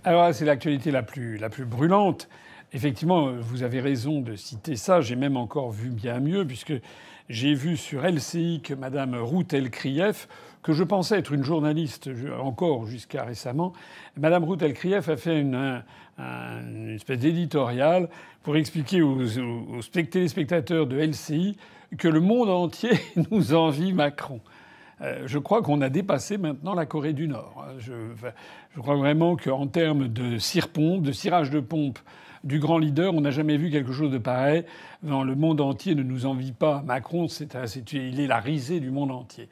Alors c'est l'actualité la plus brûlante. Effectivement, vous avez raison de citer ça. J'ai même encore vu bien mieux, puisque j'ai vu sur LCI que Madame Ruth Elkrief, que je pensais être une journaliste encore jusqu'à récemment, Madame Ruth Elkrief a fait une espèce d'éditorial pour expliquer aux téléspectateurs de LCI que le monde entier nous envie Macron. Je crois qu'on a dépassé maintenant la Corée du Nord. Je crois vraiment qu'en termes de cire-pompe, de cirage de pompe du grand leader, on n'a jamais vu quelque chose de pareil. Dans le monde entier ne nous envie pas. Macron, il est la risée du monde entier.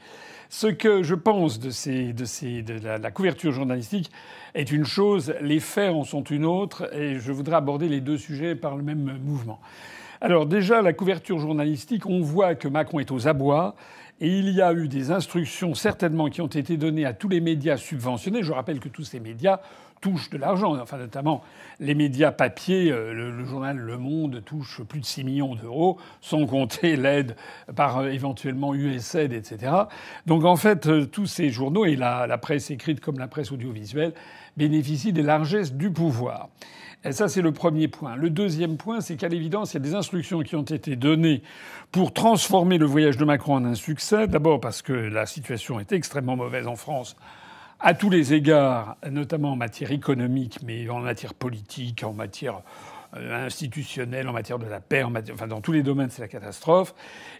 Ce que je pense de la couverture journalistique est une chose, les faits en sont une autre, et je voudrais aborder les deux sujets par le même mouvement. Alors déjà, la couverture journalistique, on voit que Macron est aux abois. Et il y a eu des instructions certainement qui ont été données à tous les médias subventionnés. Je rappelle que tous ces médias touchent de l'argent. Enfin, notamment les médias papier. Le journal Le Monde touche plus de 6 millions d'euros, sans compter l'aide par éventuellement USAID, etc. Donc en fait, tous ces journaux, et la presse écrite comme la presse audiovisuelle, bénéficient des largesses du pouvoir. Et ça, c'est le premier point. Le deuxième point, c'est qu'à l'évidence, il y a des instructions qui ont été données pour transformer le voyage de Macron en un succès. D'abord parce que la situation est extrêmement mauvaise en France à tous les égards, notamment en matière économique, mais en matière politique, en matière institutionnelle, en matière de la paix, enfin dans tous les domaines, c'est la catastrophe.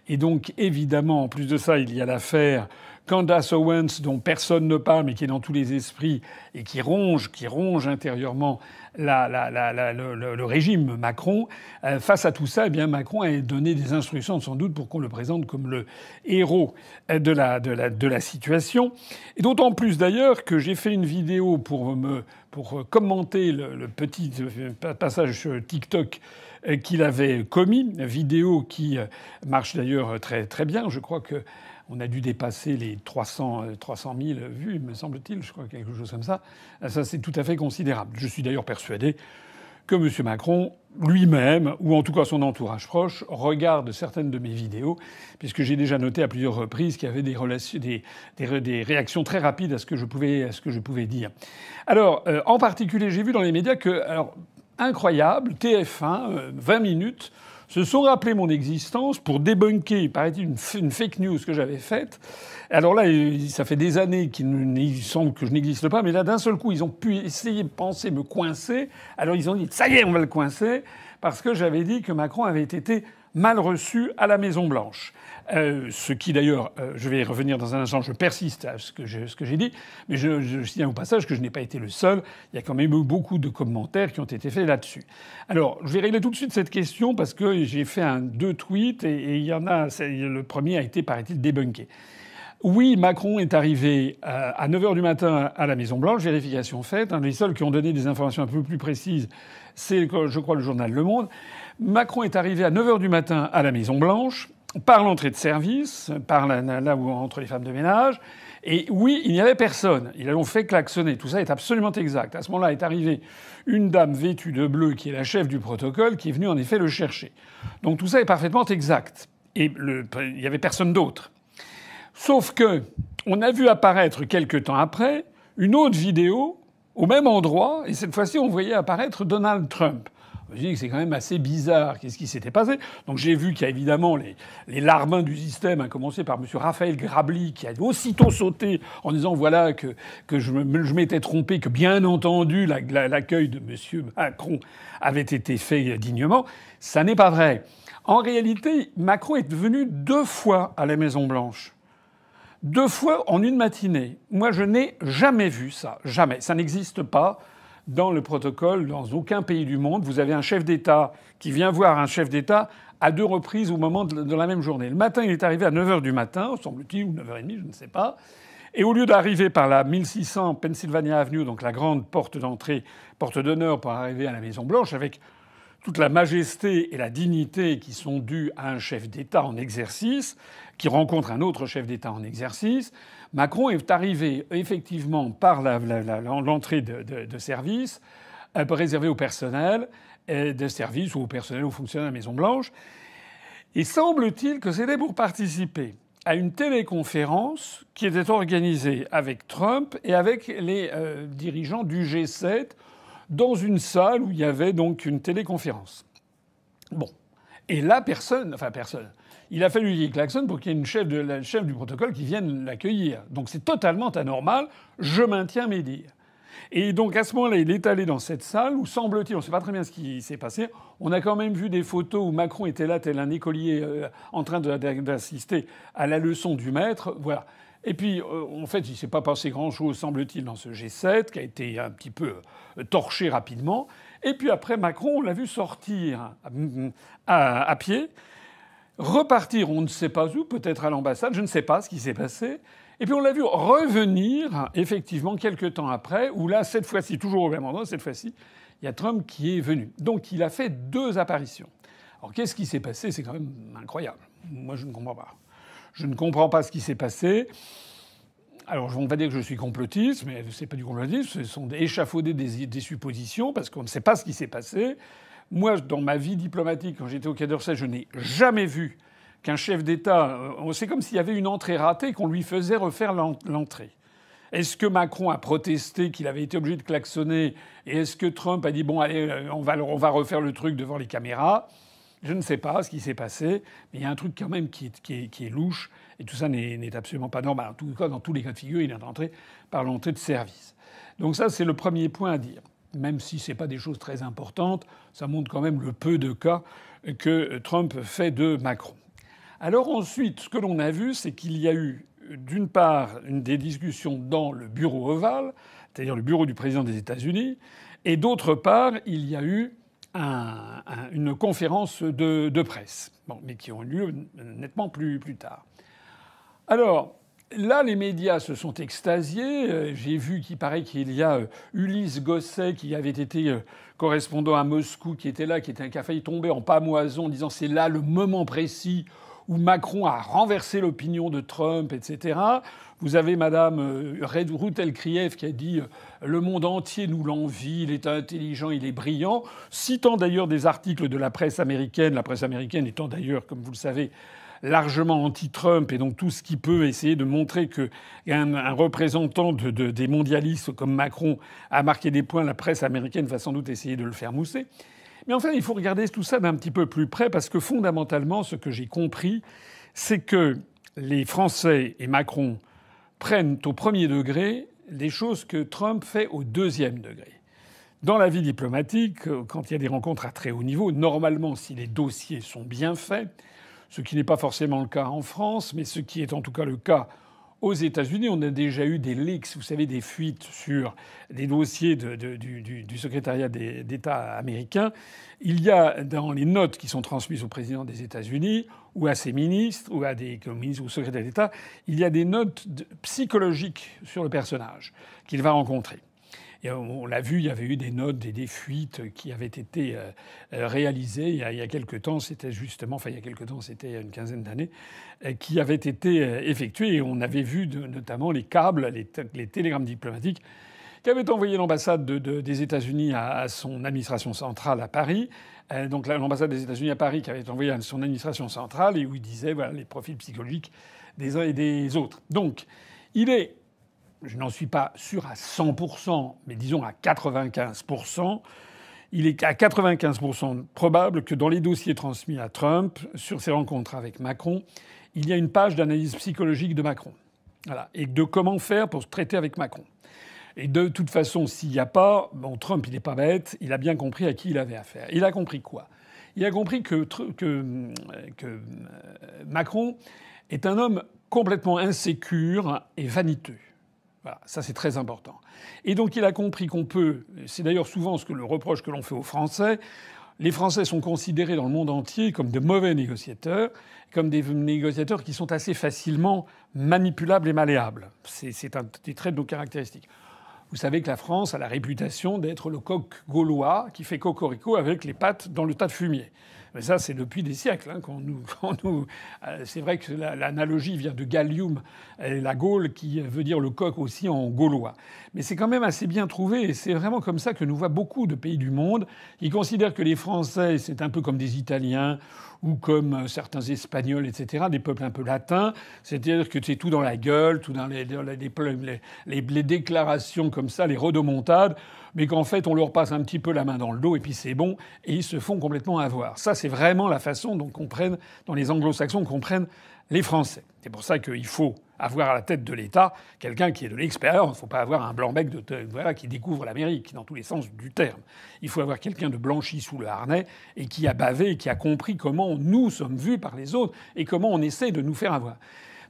Et donc, évidemment, en plus de ça, il y a l'affaire Candace Owens, dont personne ne parle, mais qui est dans tous les esprits et qui ronge intérieurement le régime Macron. Face à tout ça, eh bien, Macron a donné des instructions, sans doute, pour qu'on le présente comme le héros de la situation. Et d'autant plus, d'ailleurs, que j'ai fait une vidéo pour commenter le petit passage sur TikTok qu'il avait commis, vidéo qui marche d'ailleurs très très bien. Je crois que on a dû dépasser les 300 000 vues, me semble-t-il. Je crois quelque chose comme ça. Ça, c'est tout à fait considérable. Je suis d'ailleurs persuadé que M. Macron lui-même, ou en tout cas son entourage proche, regarde certaines de mes vidéos, puisque j'ai déjà noté à plusieurs reprises qu'il y avait des réactions très rapides à ce que je pouvais dire. Alors, en particulier, j'ai vu dans les médias que, alors, incroyable, TF1, 20 minutes, se sont rappelés mon existence pour débunker, paraît-il, une fake news que j'avais faite. Alors là, ça fait des années qu'il semble que je n'existe pas, mais là, d'un seul coup, ils ont pu essayer de penser me coincer. Alors ils ont dit, ça y est, on va le coincer, parce que j'avais dit que Macron avait été mal reçu à la Maison-Blanche. Ce qui d'ailleurs, je vais y revenir dans un instant, je persiste à ce que j'ai dit, mais je signale au passage que je n'ai pas été le seul. Il y a quand même eu beaucoup de commentaires qui ont été faits là-dessus. Alors, je vais régler tout de suite cette question parce que j'ai fait deux tweets et il y en a. Le premier a été, paraît-il, débunké. Oui, Macron est arrivé à 9 h du matin à la Maison-Blanche, vérification faite. Les seuls qui ont donné des informations un peu plus précises, c'est, je crois, le journal Le Monde. Macron est arrivé à 9 h du matin à la Maison-Blanche, par l'entrée de service, par là où entre les femmes de ménage. Et oui, il n'y avait personne. Ils l'ont fait klaxonner. Tout ça est absolument exact. À ce moment-là est arrivée une dame vêtue de bleu qui est la chef du protocole, qui est venue en effet le chercher. Donc tout ça est parfaitement exact. Et il n'y avait personne d'autre. Sauf que on a vu apparaître quelque temps après une autre vidéo au même endroit, et cette fois-ci on voyait apparaître Donald Trump. Je dis que c'est quand même assez bizarre. Qu'est-ce qui s'était passé? Donc j'ai vu qu'il y a évidemment les larbins du système, à commencer par M. Raphaël Grabli, qui a aussitôt sauté en disant voilà que je m'étais trompé, que bien entendu l'accueil de M. Macron avait été fait dignement. Ça n'est pas vrai. En réalité, Macron est venu 2 fois à la Maison-Blanche. 2 fois en une matinée. Moi, je n'ai jamais vu ça. Jamais. Ça n'existe pas dans le protocole, dans aucun pays du monde. Vous avez un chef d'État qui vient voir un chef d'État à 2 reprises au moment de la même journée. Le matin, il est arrivé à 9 h du matin, semble-t-il, ou 9 h 30, je ne sais pas. Et au lieu d'arriver par la 1600 Pennsylvania Avenue, donc la grande porte d'entrée, porte d'honneur pour arriver à la Maison-Blanche, avec toute la majesté et la dignité qui sont dues à un chef d'État en exercice, qui rencontre un autre chef d'État en exercice, Macron est arrivé effectivement par l'entrée de service réservée au personnel de service ou au personnel ou aux fonctionnaires de la Maison-Blanche. Et semble-t-il que c'était pour participer à une téléconférence qui était organisée avec Trump et avec les dirigeants du G7, dans une salle où il y avait donc une téléconférence. Bon. Et là, personne. Il a fallu qu'il klaxonne pour qu'il y ait la chef du protocole qui vienne l'accueillir. Donc c'est totalement anormal. Je maintiens mes dires. Et donc à ce moment-là, il est allé dans cette salle où, semble-t-il, on ne sait pas très bien ce qui s'est passé. On a quand même vu des photos où Macron était là, tel un écolier en train d'assister à la leçon du maître. Voilà. Et puis, en fait, il ne s'est pas passé grand-chose, semble-t-il, dans ce G7, qui a été un petit peu torché rapidement. Et puis après, Macron, on l'a vu sortir à pied, repartir on ne sait pas où, peut-être à l'ambassade, je ne sais pas ce qui s'est passé. Et puis on l'a vu revenir, effectivement, quelques temps après, où là, cette fois-ci, toujours au même endroit, cette fois-ci, il y a Trump qui est venu. Donc il a fait 2 apparitions. Alors qu'est-ce qui s'est passé? C'est quand même incroyable. Moi, je ne comprends pas. Je ne comprends pas ce qui s'est passé. Alors on va dire que je suis complotiste, mais c'est pas du complotisme, ce sont échafauder des suppositions, parce qu'on ne sait pas ce qui s'est passé. Moi, dans ma vie diplomatique, quand j'étais au Quai d'Orsay, je n'ai jamais vu qu'un chef d'État... C'est comme s'il y avait une entrée ratée, qu'on lui faisait refaire l'entrée. Est-ce que Macron a protesté qu'il avait été obligé de klaxonner? Et est-ce que Trump a dit « Bon, allez, on va refaire le truc devant les caméras ?» Je ne sais pas ce qui s'est passé, mais il y a un truc quand même qui est louche, et tout ça n'est absolument pas normal. En tout cas, dans tous les cas de figure, il est rentré par l'entrée de service. Donc ça, c'est le premier point à dire. Même si ce n'est pas des choses très importantes, ça montre quand même le peu de cas que Trump fait de Macron. Alors ensuite, ce que l'on a vu, c'est qu'il y a eu, d'une part, des discussions dans le bureau ovale, c'est-à-dire le bureau du président des États-Unis, et d'autre part, il y a eu une conférence de presse, mais qui ont eu lieu nettement plus tard. Alors, là, les médias se sont extasiés. J'ai vu qu'il paraît qu'il y a Ulysse Gosset, qui avait été correspondant à Moscou, qui était là, qui a failli tomber en pâmoison, en disant c'est là le moment précis où Macron a renversé l'opinion de Trump, etc. Vous avez Madame Ruth Elkrief qui a dit le monde entier nous l'envie, il est intelligent, il est brillant, citant d'ailleurs des articles de la presse américaine étant d'ailleurs, comme vous le savez, largement anti-Trump, et donc tout ce qui peut essayer de montrer qu'un représentant des mondialistes comme Macron a marqué des points, la presse américaine va sans doute essayer de le faire mousser. Mais enfin, il faut regarder tout ça d'un petit peu plus près, parce que fondamentalement, ce que j'ai compris, c'est que les Français et Macron prennent au premier degré les choses que Trump fait au deuxième degré. Dans la vie diplomatique, quand il y a des rencontres à très haut niveau, normalement, si les dossiers sont bien faits, ce qui n'est pas forcément le cas en France, mais ce qui est en tout cas le cas aux États-Unis, on a déjà eu des leaks, vous savez, des fuites sur des dossiers du secrétariat d'État américain. Il y a dans les notes qui sont transmises au président des États-Unis ou à ses ministres ou à des ministres ou secrétaires d'État, il y a des notes psychologiques sur le personnage qu'il va rencontrer. Et on l'a vu, il y avait eu des notes, des fuites qui avaient été réalisées il y a quelque temps. C'était justement, enfin il y a quelque temps, c'était il y a une quinzaine d'années, qui avaient été effectuées. Et on avait vu notamment les câbles, les télégrammes diplomatiques qu'avait envoyé l'ambassade des États-Unis à son administration centrale à Paris. Donc l'ambassade des États-Unis à Paris qui avait envoyé à son administration centrale et où il disait voilà les profils psychologiques des uns et des autres. Donc il est... Je n'en suis pas sûr à 100%, mais disons à 95%. Il est à 95% probable que dans les dossiers transmis à Trump, sur ses rencontres avec Macron, il y a une page d'analyse psychologique de Macron. Voilà. Et de comment faire pour se traiter avec Macron. Et de toute façon, s'il n'y a pas... Bon, Trump, il n'est pas bête. Il a bien compris à qui il avait affaire. Il a compris quoi? Il a compris que Macron est un homme complètement insécure et vaniteux. Voilà, ça c'est très important. Et donc il a compris qu'on peut... C'est d'ailleurs souvent le reproche que l'on fait aux Français. Les Français sont considérés dans le monde entier comme de mauvais négociateurs, comme des négociateurs qui sont assez facilement manipulables et malléables. C'est un des traits de nos caractéristiques. Vous savez que la France a la réputation d'être le coq gaulois qui fait cocorico avec les pattes dans le tas de fumier. Mais ça, c'est depuis des siècles. C'est vrai que l'analogie vient de Gallium, la Gaule, qui veut dire le coq aussi en gaulois. Mais c'est quand même assez bien trouvé, et c'est vraiment comme ça que nous voient beaucoup de pays du monde qui considèrent que les Français, c'est un peu comme des Italiens ou comme certains Espagnols, etc., des peuples un peu latins. C'est-à-dire que c'est tout dans la gueule, tout dans les déclarations comme ça, les rodomontades. mais qu'en fait on leur passe un petit peu la main dans le dos et puis c'est bon, et ils se font complètement avoir. Ça, c'est vraiment la façon dont les anglo-saxons comprennent les Français. C'est pour ça qu'il faut avoir à la tête de l'État quelqu'un qui ait de l'expérience. Il ne faut pas avoir un blanc-bec qui découvre l'Amérique dans tous les sens du terme. Il faut avoir quelqu'un de blanchi sous le harnais et qui a bavé et qui a compris comment nous sommes vus par les autres et comment on essaie de nous faire avoir.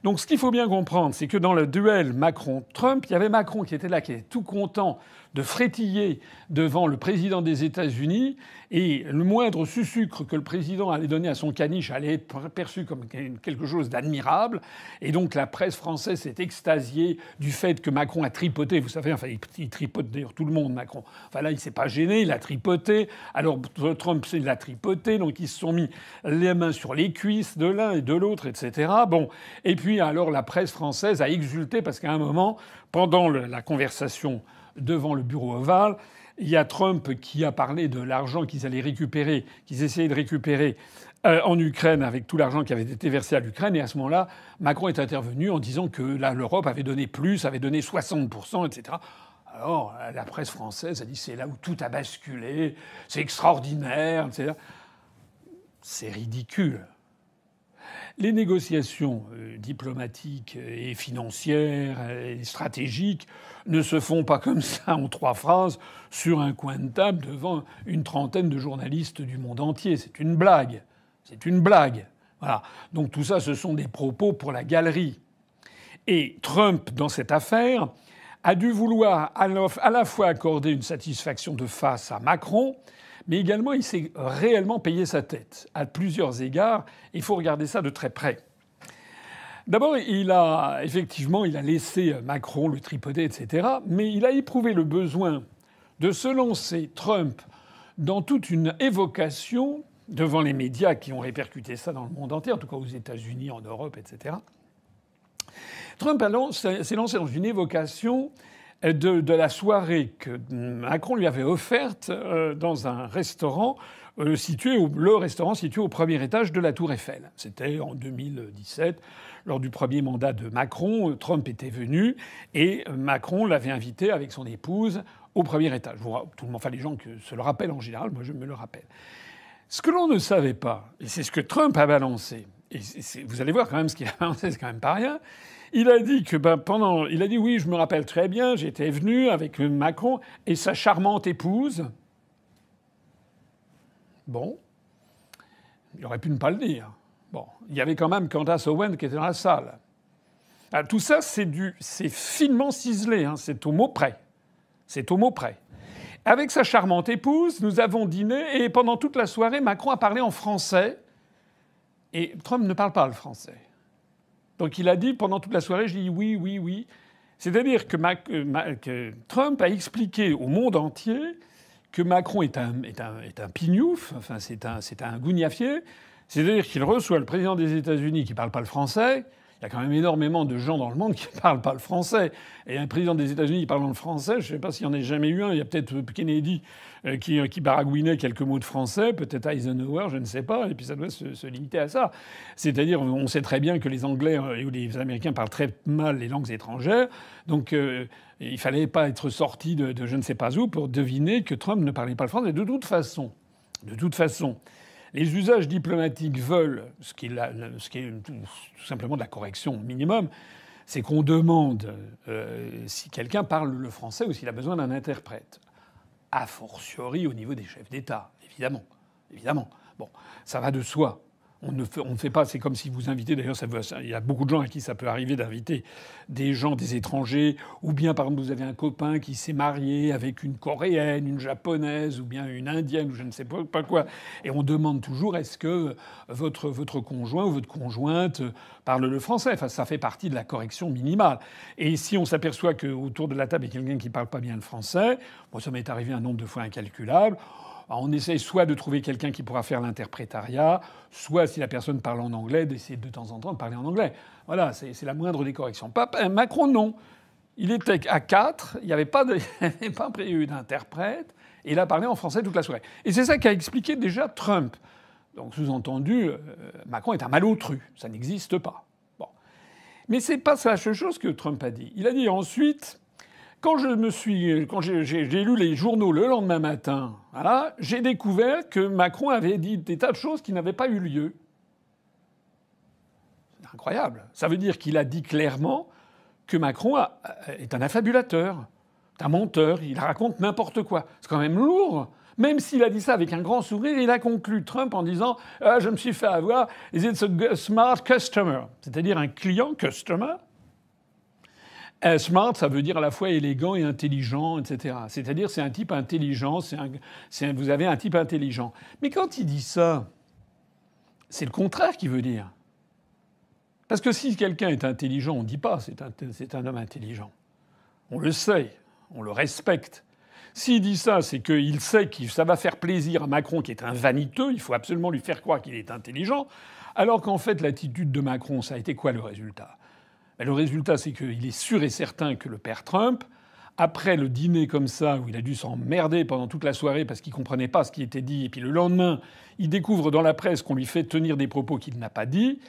Donc ce qu'il faut bien comprendre, c'est que dans le duel Macron-Trump, il y avait Macron qui était là, qui était tout content de frétiller devant le président des États-Unis, et le moindre sucre que le président allait donner à son caniche allait être perçu comme quelque chose d'admirable. Et donc la presse française s'est extasiée du fait que Macron a tripoté. Vous savez, enfin, il tripote d'ailleurs tout le monde, Macron. Enfin là, il s'est pas gêné, il a tripoté. Alors Trump, il l'a tripoté, donc ils se sont mis les mains sur les cuisses de l'un et de l'autre, etc. Bon, et puis alors la presse française a exulté parce qu'à un moment, pendant la conversation devant le bureau ovale, il y a Trump qui a parlé de l'argent qu'ils allaient récupérer, qu'ils essayaient de récupérer en Ukraine avec tout l'argent qui avait été versé à l'Ukraine. Et à ce moment-là, Macron est intervenu en disant que là, l'Europe avait donné plus, avait donné 60%, etc. Alors la presse française a dit c'est là où tout a basculé, c'est extraordinaire, etc. C'est ridicule. Les négociations diplomatiques et financières et stratégiques ne se font pas comme ça en 3 phrases sur un coin de table devant une trentaine de journalistes du monde entier. C'est une blague. C'est une blague. Voilà. Donc tout ça, ce sont des propos pour la galerie. Et Trump, dans cette affaire, a dû vouloir à la fois accorder une satisfaction de face à Macron, mais également il s'est réellement payé sa tête à plusieurs égards. Il faut regarder ça de très près. D'abord, il a laissé Macron le tripoter, etc. Mais il a éprouvé le besoin de se lancer, Trump, dans toute une évocation devant les médias qui ont répercuté ça dans le monde entier, en tout cas aux États-Unis, en Europe, etc. Trump s'est lancé dans une évocation de la soirée que Macron lui avait offerte dans un restaurant le restaurant situé au premier étage de la Tour Eiffel. C'était en 2017, lors du premier mandat de Macron. Trump était venu et Macron l'avait invité avec son épouse au premier étage. Enfin, les gens se le rappellent en général, moi je me le rappelle. Ce que l'on ne savait pas, et c'est ce que Trump a balancé, et vous allez voir quand même ce qu'il a balancé, c'est quand même pas rien. Il a dit que il a dit oui, je me rappelle très bien, j'étais venu avec Macron et sa charmante épouse. Bon, il aurait pu ne pas le dire. Bon, il y avait quand même Candace Owen qui était dans la salle. Alors, tout ça, c'est finement ciselé, hein, c'est au mot près. C'est au mot près. Avec sa charmante épouse, nous avons dîné et pendant toute la soirée, Macron a parlé en français et Trump ne parle pas le français. Donc il a dit pendant toute la soirée, je dis oui, oui, oui. C'est-à-dire que Trump a expliqué au monde entier que Macron est un pignouf, enfin c'est un gougnafier. C'est-à-dire qu'il reçoit le président des États-Unis qui parle pas le français. Il y a quand même énormément de gens dans le monde qui parlent pas le français. Et un président des États-Unis parlant le français, je sais pas s'il y en a jamais eu un. Il y a peut-être Kennedy qui baragouinait quelques mots de français, peut-être Eisenhower, je ne sais pas. Et puis ça doit se limiter à ça. C'est-à-dire, on sait très bien que les Anglais ou les Américains parlent très mal les langues étrangères. Donc il fallait pas être sorti de je ne sais pas où pour deviner que Trump ne parlait pas le français. De toute façon, les usages diplomatiques veulent, ce qui est tout simplement de la correction minimum, c'est qu'on demande si quelqu'un parle le français ou s'il a besoin d'un interprète. A fortiori au niveau des chefs d'État, évidemment. Évidemment. Bon, ça va de soi. On ne fait pas. C'est comme si vous invitez. D'ailleurs, il y a beaucoup de gens à qui ça peut arriver d'inviter des gens, des étrangers, ou bien par exemple vous avez un copain qui s'est marié avec une Coréenne, une Japonaise, ou bien une Indienne, ou je ne sais pas quoi. Et on demande toujours est-ce que votre conjoint ou votre conjointe parle le français. Enfin, ça fait partie de la correction minimale. Et si on s'aperçoit qu'autour de la table il y a quelqu'un qui parle pas bien le français, bon, ça m'est arrivé un nombre de fois incalculable. On essaye soit de trouver quelqu'un qui pourra faire l'interprétariat, soit, si la personne parle en anglais, d'essayer de temps en temps de parler en anglais. Voilà, c'est la moindre des corrections. Macron, non. Il était à 4, il n'y avait pas prévu d'interprète, et il a parlé en français toute la soirée. Et c'est ça qu'a expliqué déjà Trump. Donc, sous-entendu, Macron est un malotru. Ça n'existe pas. Bon. Mais c'est pas la seule chose que Trump a dit. Il a dit ensuite Quand j'ai lu les journaux le lendemain matin, voilà, j'ai découvert que Macron avait dit des tas de choses qui n'avaient pas eu lieu. C'est incroyable. Ça veut dire qu'il a dit clairement que Macron est un affabulateur, un menteur, il raconte n'importe quoi. C'est quand même lourd. Même s'il a dit ça avec un grand sourire, il a conclu Trump en disant « Je me suis fait avoir, is it a smart customer ?» C'est-à-dire un client, customer. Smart, ça veut dire à la fois élégant et intelligent, etc. C'est-à-dire c'est un type intelligent, vous avez un type intelligent. Mais quand il dit ça, c'est le contraire qu'il veut dire. Parce que si quelqu'un est intelligent, on ne dit pas c'est un homme intelligent. On le sait, on le respecte. S'il dit ça, c'est qu'il sait que ça va faire plaisir à Macron, qui est un vaniteux, il faut absolument lui faire croire qu'il est intelligent, alors qu'en fait, l'attitude de Macron, ça a été quoi le résultat ? Le résultat, c'est qu'il est sûr et certain que le père Trump, après le dîner comme ça, où il a dû s'emmerder pendant toute la soirée parce qu'il comprenait pas ce qui était dit, et puis le lendemain, il découvre dans la presse qu'on lui fait tenir des propos qu'il n'a pas dit,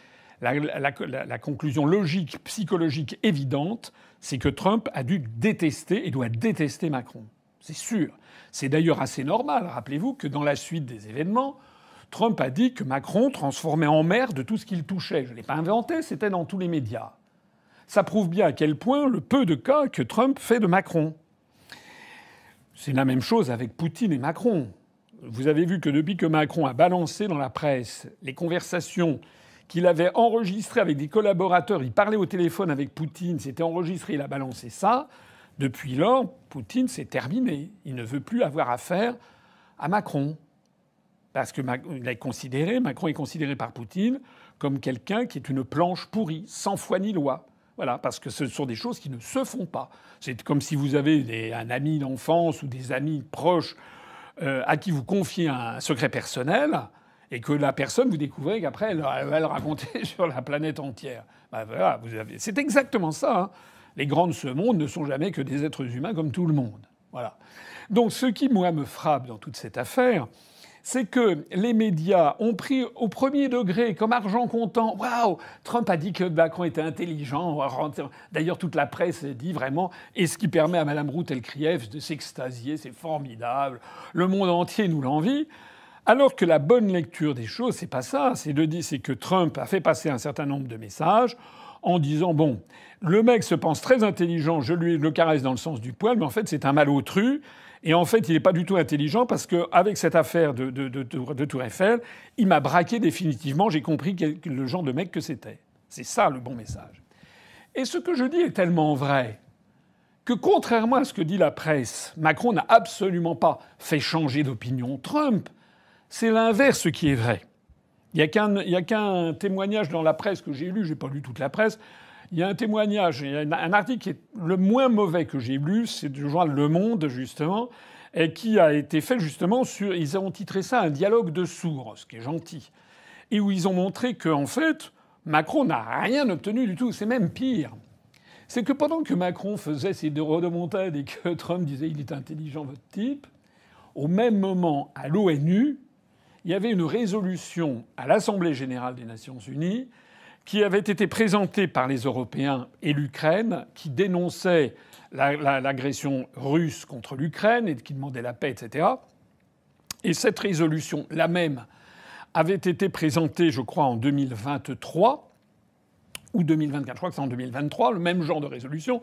la conclusion logique, psychologique évidente, c'est que Trump a dû détester et doit détester Macron. C'est sûr. C'est d'ailleurs assez normal. Rappelez-vous que dans la suite des événements, Trump a dit que Macron transformait en merde tout ce qu'il touchait. Je ne l'ai pas inventé, c'était dans tous les médias. Ça prouve bien à quel point le peu de cas que Trump fait de Macron. C'est la même chose avec Poutine et Macron. Vous avez vu que depuis que Macron a balancé dans la presse les conversations qu'il avait enregistrées avec des collaborateurs, il parlait au téléphone avec Poutine, c'était enregistré, il a balancé ça. Depuis lors, Poutine, c'est terminé. Il ne veut plus avoir affaire à Macron. Parce que Macron est considéré par Poutine comme quelqu'un qui est une planche pourrie, sans foi ni loi. Voilà, parce que ce sont des choses qui ne se font pas. C'est comme si vous avez un ami d'enfance ou des amis proches à qui vous confiez un secret personnel et que la personne, vous découvrez qu'après, elle va le raconter sur la planète entière. Ben voilà, c'est exactement ça. Hein. Les grands de ce monde ne sont jamais que des êtres humains comme tout le monde. Voilà. Donc ce qui, moi, me frappe dans toute cette affaire, c'est que les médias ont pris au premier degré, comme argent comptant, waouh, Trump a dit que Macron était intelligent. D'ailleurs, toute la presse dit vraiment, et ce qui permet à Mme Routelkrieff de s'extasier, c'est formidable. Le monde entier nous l'envie. Alors que la bonne lecture des choses, c'est pas ça. C'est que Trump a fait passer un certain nombre de messages en disant bon, le mec se pense très intelligent, je le caresse dans le sens du poil, mais en fait c'est un malotru. Et en fait, il n'est pas du tout intelligent parce qu'avec cette affaire de Tour Eiffel, il m'a braqué définitivement. J'ai compris le genre de mec que c'était. C'est ça le bon message. Et ce que je dis est tellement vrai que, contrairement à ce que dit la presse, Macron n'a absolument pas fait changer d'opinion Trump. C'est l'inverse qui est vrai. Il n'y a qu'un témoignage dans la presse que j'ai lu, j'ai pas lu toute la presse. Il y a un témoignage, il y a un article qui est le moins mauvais que j'ai lu, c'est du journal Le Monde, justement, et qui a été fait justement sur... Ils ont titré ça « Un dialogue de sourds », ce qui est gentil. Et où ils ont montré qu'en fait, Macron n'a rien obtenu du tout. C'est même pire. C'est que pendant que Macron faisait ses rodomontades et que Trump disait « Il est intelligent, votre type », au même moment, à l'ONU, il y avait une résolution à l'Assemblée générale des Nations unies qui avait été présentée par les Européens et l'Ukraine, qui dénonçait l'agression russe contre l'Ukraine et qui demandait la paix, etc. Et cette résolution, la même, avait été présentée, je crois, en 2023 ou 2024. Je crois que c'est en 2023, le même genre de résolution.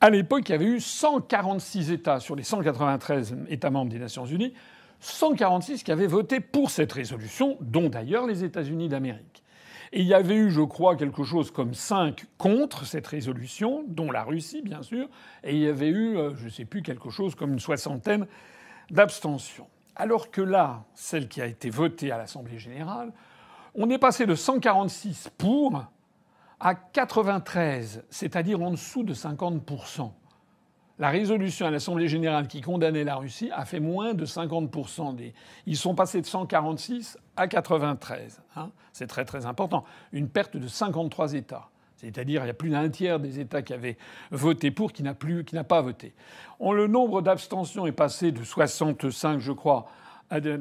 À l'époque, il y avait eu 146 États sur les 193 États membres des Nations unies, 146 qui avaient voté pour cette résolution, dont d'ailleurs les États-Unis d'Amérique. Et il y avait eu, je crois, quelque chose comme 5 contre cette résolution, dont la Russie, bien sûr, et il y avait eu, je ne sais plus, quelque chose comme une soixantaine d'abstentions. Alors que là, celle qui a été votée à l'Assemblée générale, on est passé de 146 pour à 93, c'est-à-dire en dessous de 50%. La résolution à l'Assemblée générale qui condamnait la Russie a fait moins de 50% des... Ils sont passés de 146 à 93. Hein. C'est très très important. Une perte de 53 États. C'est-à-dire il y a plus d'un tiers des États qui avaient voté pour qui n'a pas voté. Le nombre d'abstentions est passé de 65, je crois, je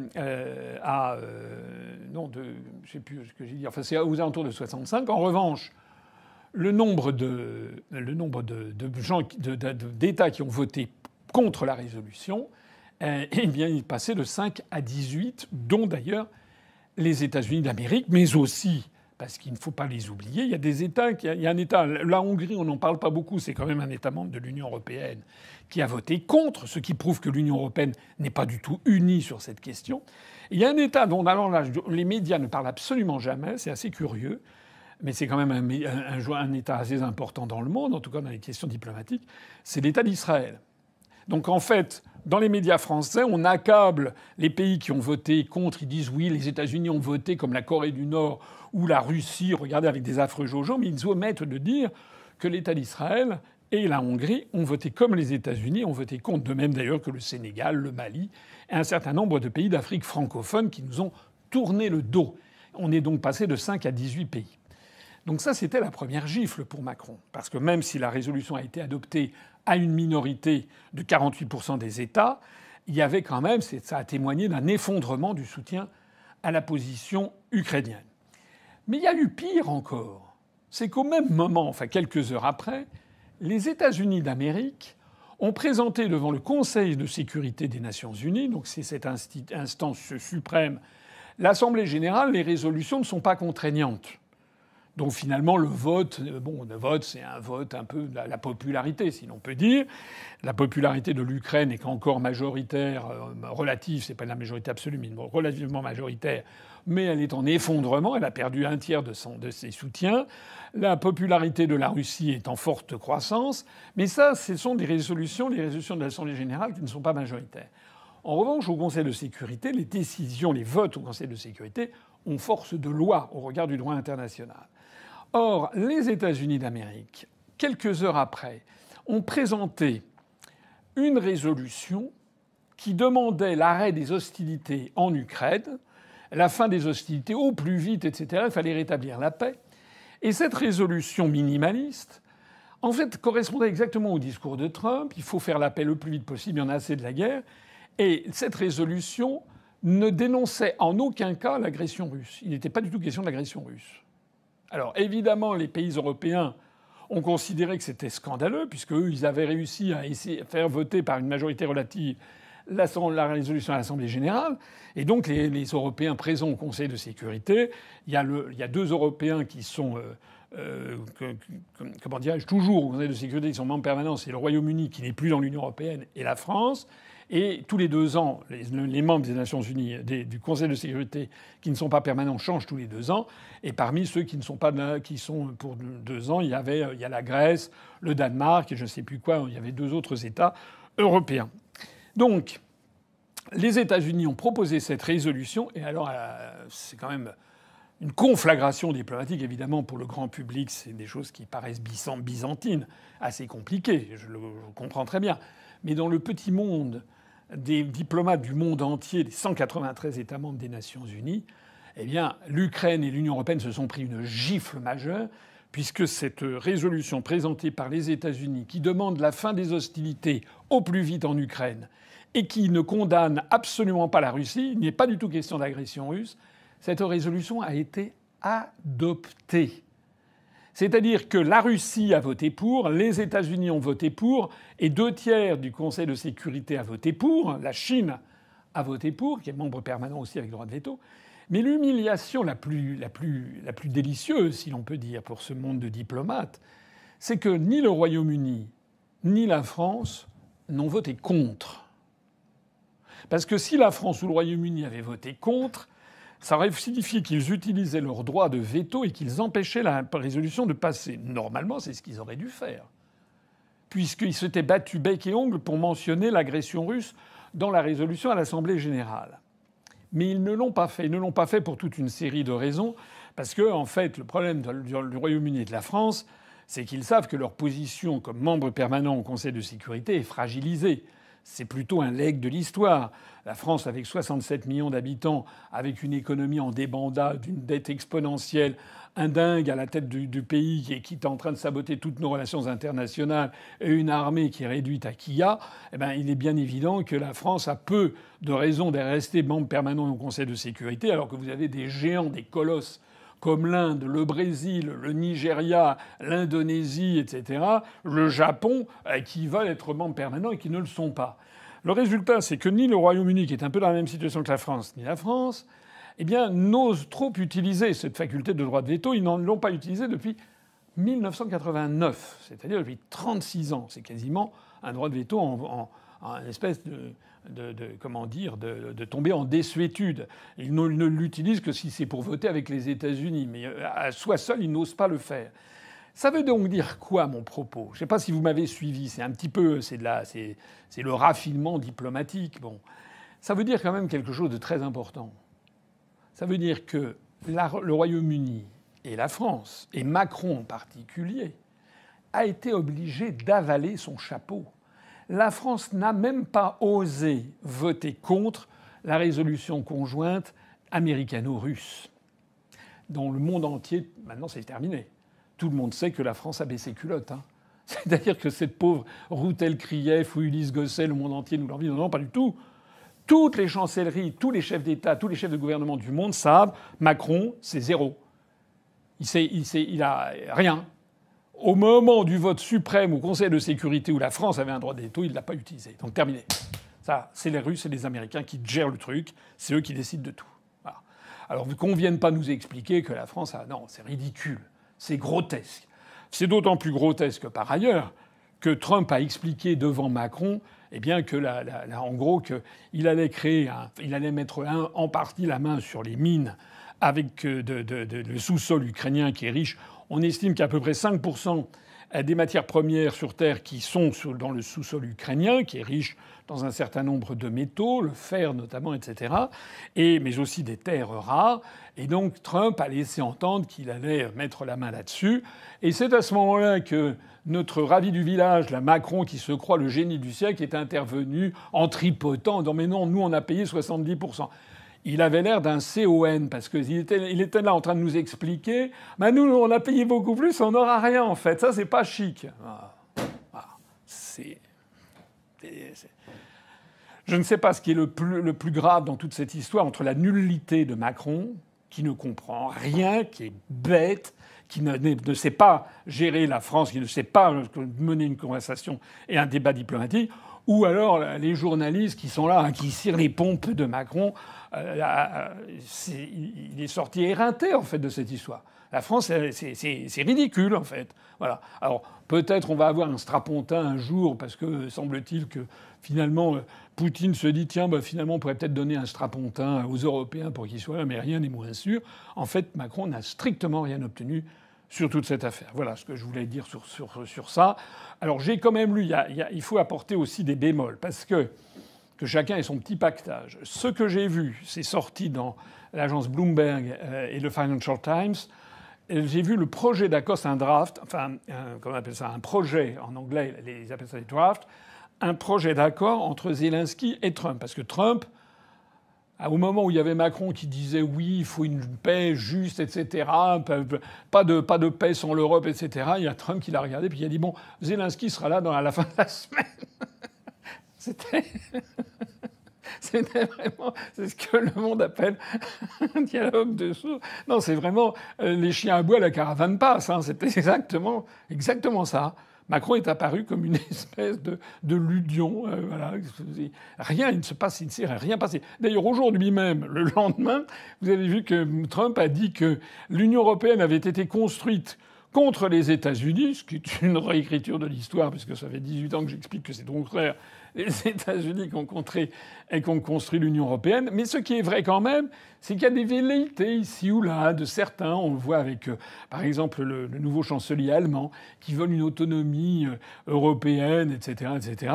sais plus ce que j'ai dit. Enfin, c'est aux alentours de 65. En revanche, le nombre d'États qui ont voté contre la résolution, eh bien, il passait de 5 à 18, dont d'ailleurs les États-Unis d'Amérique, mais aussi, parce qu'il ne faut pas les oublier, il y a des États, il y a un État, la Hongrie, on n'en parle pas beaucoup, c'est quand même un État membre de l'Union européenne qui a voté contre, ce qui prouve que l'Union européenne n'est pas du tout unie sur cette question. Il y a un État dont alors là, les médias ne parlent absolument jamais, c'est assez curieux, mais c'est quand même un État assez important dans le monde, en tout cas dans les questions diplomatiques, c'est l'État d'Israël. Donc en fait, dans les médias français, on accable les pays qui ont voté contre. Ils disent oui, les États-Unis ont voté comme la Corée du Nord ou la Russie, regardez avec des affreux jojo, mais ils omettent de dire que l'État d'Israël et la Hongrie ont voté comme les États-Unis, ont voté contre, de même d'ailleurs que le Sénégal, le Mali et un certain nombre de pays d'Afrique francophone qui nous ont tourné le dos. On est donc passé de 5 à 18 pays. Donc ça, c'était la première gifle pour Macron. Parce que même si la résolution a été adoptée à une minorité de 48% des États, il y avait quand même, ça a témoigné d'un effondrement du soutien à la position ukrainienne. Mais il y a eu pire encore. C'est qu'au même moment, enfin quelques heures après, les États-Unis d'Amérique ont présenté devant le Conseil de sécurité des Nations unies, donc c'est cette instance suprême, l'Assemblée générale, les résolutions ne sont pas contraignantes. Donc finalement, le vote, c'est un vote un peu de la popularité, si l'on peut dire. La popularité de l'Ukraine est encore majoritaire, relative, c'est pas la majorité absolue, mais relativement majoritaire. Mais elle est en effondrement, elle a perdu un tiers de ses soutiens. La popularité de la Russie est en forte croissance. Mais ça, ce sont les résolutions de l'Assemblée générale qui ne sont pas majoritaires. En revanche, au Conseil de sécurité, les décisions, les votes au Conseil de sécurité ont force de loi au regard du droit international. Or, les États-Unis d'Amérique, quelques heures après, ont présenté une résolution qui demandait l'arrêt des hostilités en Ukraine, la fin des hostilités au plus vite, etc. Il fallait rétablir la paix. Et cette résolution minimaliste, en fait, correspondait exactement au discours de Trump. Il faut faire la paix le plus vite possible, il y en a assez de la guerre. Et cette résolution ne dénonçait en aucun cas l'agression russe. Il n'était pas du tout question de l'agression russe. Alors évidemment, les pays européens ont considéré que c'était scandaleux, puisque eux, ils avaient réussi à faire voter par une majorité relative la résolution à l'Assemblée générale. Et donc les Européens présents au Conseil de sécurité, il y a deux Européens qui sont comment dirais-je, toujours au Conseil de sécurité, qui sont membres permanents, c'est le Royaume-Uni qui n'est plus dans l'Union européenne et la France. Et tous les 2 ans, les membres des Nations Unies, du Conseil de sécurité qui ne sont pas permanents changent tous les 2 ans. Et parmi ceux qui ne sont pas qui sont pour 2 ans, il y a la Grèce, le Danemark et je ne sais plus quoi. Il y avait 2 autres États européens. Donc, les États-Unis ont proposé cette résolution. Et alors, c'est quand même une conflagration diplomatique, évidemment, pour le grand public. C'est des choses qui paraissent byzantines, assez compliquées. Je le comprends très bien. Mais dans le petit monde des diplomates du monde entier, des 193 États membres des Nations Unies, eh bien, l'Ukraine et l'Union européenne se sont pris une gifle majeure, puisque cette résolution présentée par les États-Unis, qui demande la fin des hostilités au plus vite en Ukraine et qui ne condamne absolument pas la Russie, il n'est pas du tout question d'agression russe, cette résolution a été adoptée. C'est-à-dire que la Russie a voté pour, les États-Unis ont voté pour, et 2 tiers du Conseil de sécurité a voté pour, la Chine a voté pour, qui est membre permanent aussi avec droit de veto. Mais l'humiliation la plus délicieuse, si l'on peut dire, pour ce monde de diplomates, c'est que ni le Royaume-Uni ni la France n'ont voté contre. Parce que si la France ou le Royaume-Uni avaient voté contre, ça aurait signifié qu'ils utilisaient leur droit de veto et qu'ils empêchaient la résolution de passer. Normalement, c'est ce qu'ils auraient dû faire, puisqu'ils s'étaient battus bec et ongle pour mentionner l'agression russe dans la résolution à l'Assemblée générale. Mais ils ne l'ont pas fait. Ils ne l'ont pas fait pour toute une série de raisons, parce que, en fait, le problème du Royaume-Uni et de la France, c'est qu'ils savent que leur position comme membre permanent au Conseil de sécurité est fragilisée. C'est plutôt un legs de l'histoire. La France, avec 67 millions d'habitants, avec une économie en débandade, une dette exponentielle, un dingue à la tête du pays qui est en train de saboter toutes nos relations internationales et une armée qui est réduite à quilla, eh ben, il est bien évident que la France a peu de raisons de rester membre permanent au Conseil de sécurité, alors que vous avez des géants, des colosses comme l'Inde, le Brésil, le Nigeria, l'Indonésie, etc., le Japon, qui veulent être membres permanents et qui ne le sont pas. Le résultat, c'est que ni le Royaume-Uni, qui est un peu dans la même situation que la France, ni la France, eh bien, n'osent trop utiliser cette faculté de droit de veto. Ils n'en l'ont pas utilisé depuis 1989, c'est-à-dire depuis 36 ans. C'est quasiment un droit de veto en espèce de tomber en désuétude. Ils ne l'utilisent que si c'est pour voter avec les États-Unis. Mais à soi seul, ils n'osent pas le faire. Ça veut donc dire quoi, mon propos? Je ne sais pas si vous m'avez suivi. C'est un petit peu, c'est le raffinement diplomatique. Bon, ça veut dire quand même quelque chose de très important. Ça veut dire que le Royaume-Uni et la France, et Macron en particulier, a été obligé d'avaler son chapeau. La France n'a même pas osé voter contre la résolution conjointe américano-russe, dont le monde entier, maintenant c'est terminé. Tout le monde sait que la France a baissé culotte. Hein. C'est-à-dire que cette pauvre Ruth Krief ou Ulysse Gosset, le monde entier nous l'envie. Non, pas du tout. Toutes les chancelleries, tous les chefs d'État, tous les chefs de gouvernement du monde savent Macron, c'est zéro. Il a rien. Au moment du vote suprême au Conseil de sécurité où la France avait un droit de veto, il ne l'a pas utilisé. Donc terminé. Ça, c'est les Russes et les Américains qui gèrent le truc. C'est eux qui décident de tout. Voilà. Alors qu'on ne vienne pas nous expliquer que la France a... Non, c'est ridicule. C'est grotesque. C'est d'autant plus grotesque par ailleurs que Trump a expliqué devant Macron, eh bien que en gros qu'il allait il allait mettre en partie la main sur les mines avec le sous-sol ukrainien qui est riche. On estime qu'à peu près 5% des matières premières sur Terre qui sont dans le sous-sol ukrainien, qui est riche dans un certain nombre de métaux, le fer notamment, etc., mais aussi des terres rares. Et donc Trump a laissé entendre qu'il allait mettre la main là-dessus. Et c'est à ce moment-là que notre ravi du village, la Macron, qui se croit le génie du siècle, est intervenu en tripotant, en disant « Mais non, nous, on a payé 70%. » Il avait l'air d'un CON parce qu'il était là en train de nous expliquer bah nous, on a payé beaucoup plus, on n'aura rien en fait. Ça, c'est pas chic. Je ne sais pas ce qui est le plus grave dans toute cette histoire entre la nullité de Macron, qui ne comprend rien, qui est bête, qui ne sait pas gérer la France, qui ne sait pas mener une conversation et un débat diplomatique, ou alors les journalistes qui sont là, hein, qui cirent les pompes de Macron. Il est sorti éreinté, en fait, de cette histoire. La France, c'est ridicule, en fait. Voilà. Alors, peut-être on va avoir un strapontin un jour, parce que semble-t-il que, finalement, Poutine se dit, tiens, bah, finalement, on pourrait peut-être donner un strapontin aux Européens pour qu'ils soient là, mais rien n'est moins sûr. En fait, Macron n'a strictement rien obtenu sur toute cette affaire. Voilà ce que je voulais dire sur ça. Alors, j'ai quand même lu, il faut apporter aussi des bémols, parce que chacun ait son petit pactage. Ce que j'ai vu, c'est sorti dans l'agence Bloomberg et le Financial Times. J'ai vu le projet d'accord, c'est un draft, enfin, comment on appelle ça, un projet, en anglais, ils appellent ça des drafts, un projet d'accord entre Zelensky et Trump. Parce que Trump, au moment où il y avait Macron qui disait oui, il faut une paix juste, etc., pas de paix sans l'Europe, etc., il y a Trump qui l'a regardé puis il a dit bon, Zelensky sera là à la fin de la semaine. C'était vraiment, c'est ce que le monde appelle un dialogue de sourds. Non, c'est vraiment les chiens à bois, la caravane passe. Hein. C'était exactement ça. Macron est apparu comme une espèce de ludion. Voilà. Rien, il ne s'est rien passé. D'ailleurs, aujourd'hui même, le lendemain, vous avez vu que Trump a dit que l'Union européenne avait été construite contre les États-Unis, ce qui est une réécriture de l'histoire, puisque ça fait 18 ans que j'explique que c'est au contraire les États-Unis qui ont construit l'Union européenne. Mais ce qui est vrai quand même, c'est qu'il y a des velléités ici ou là de certains. On le voit avec, par exemple, le nouveau chancelier allemand qui veut une autonomie européenne, etc., etc.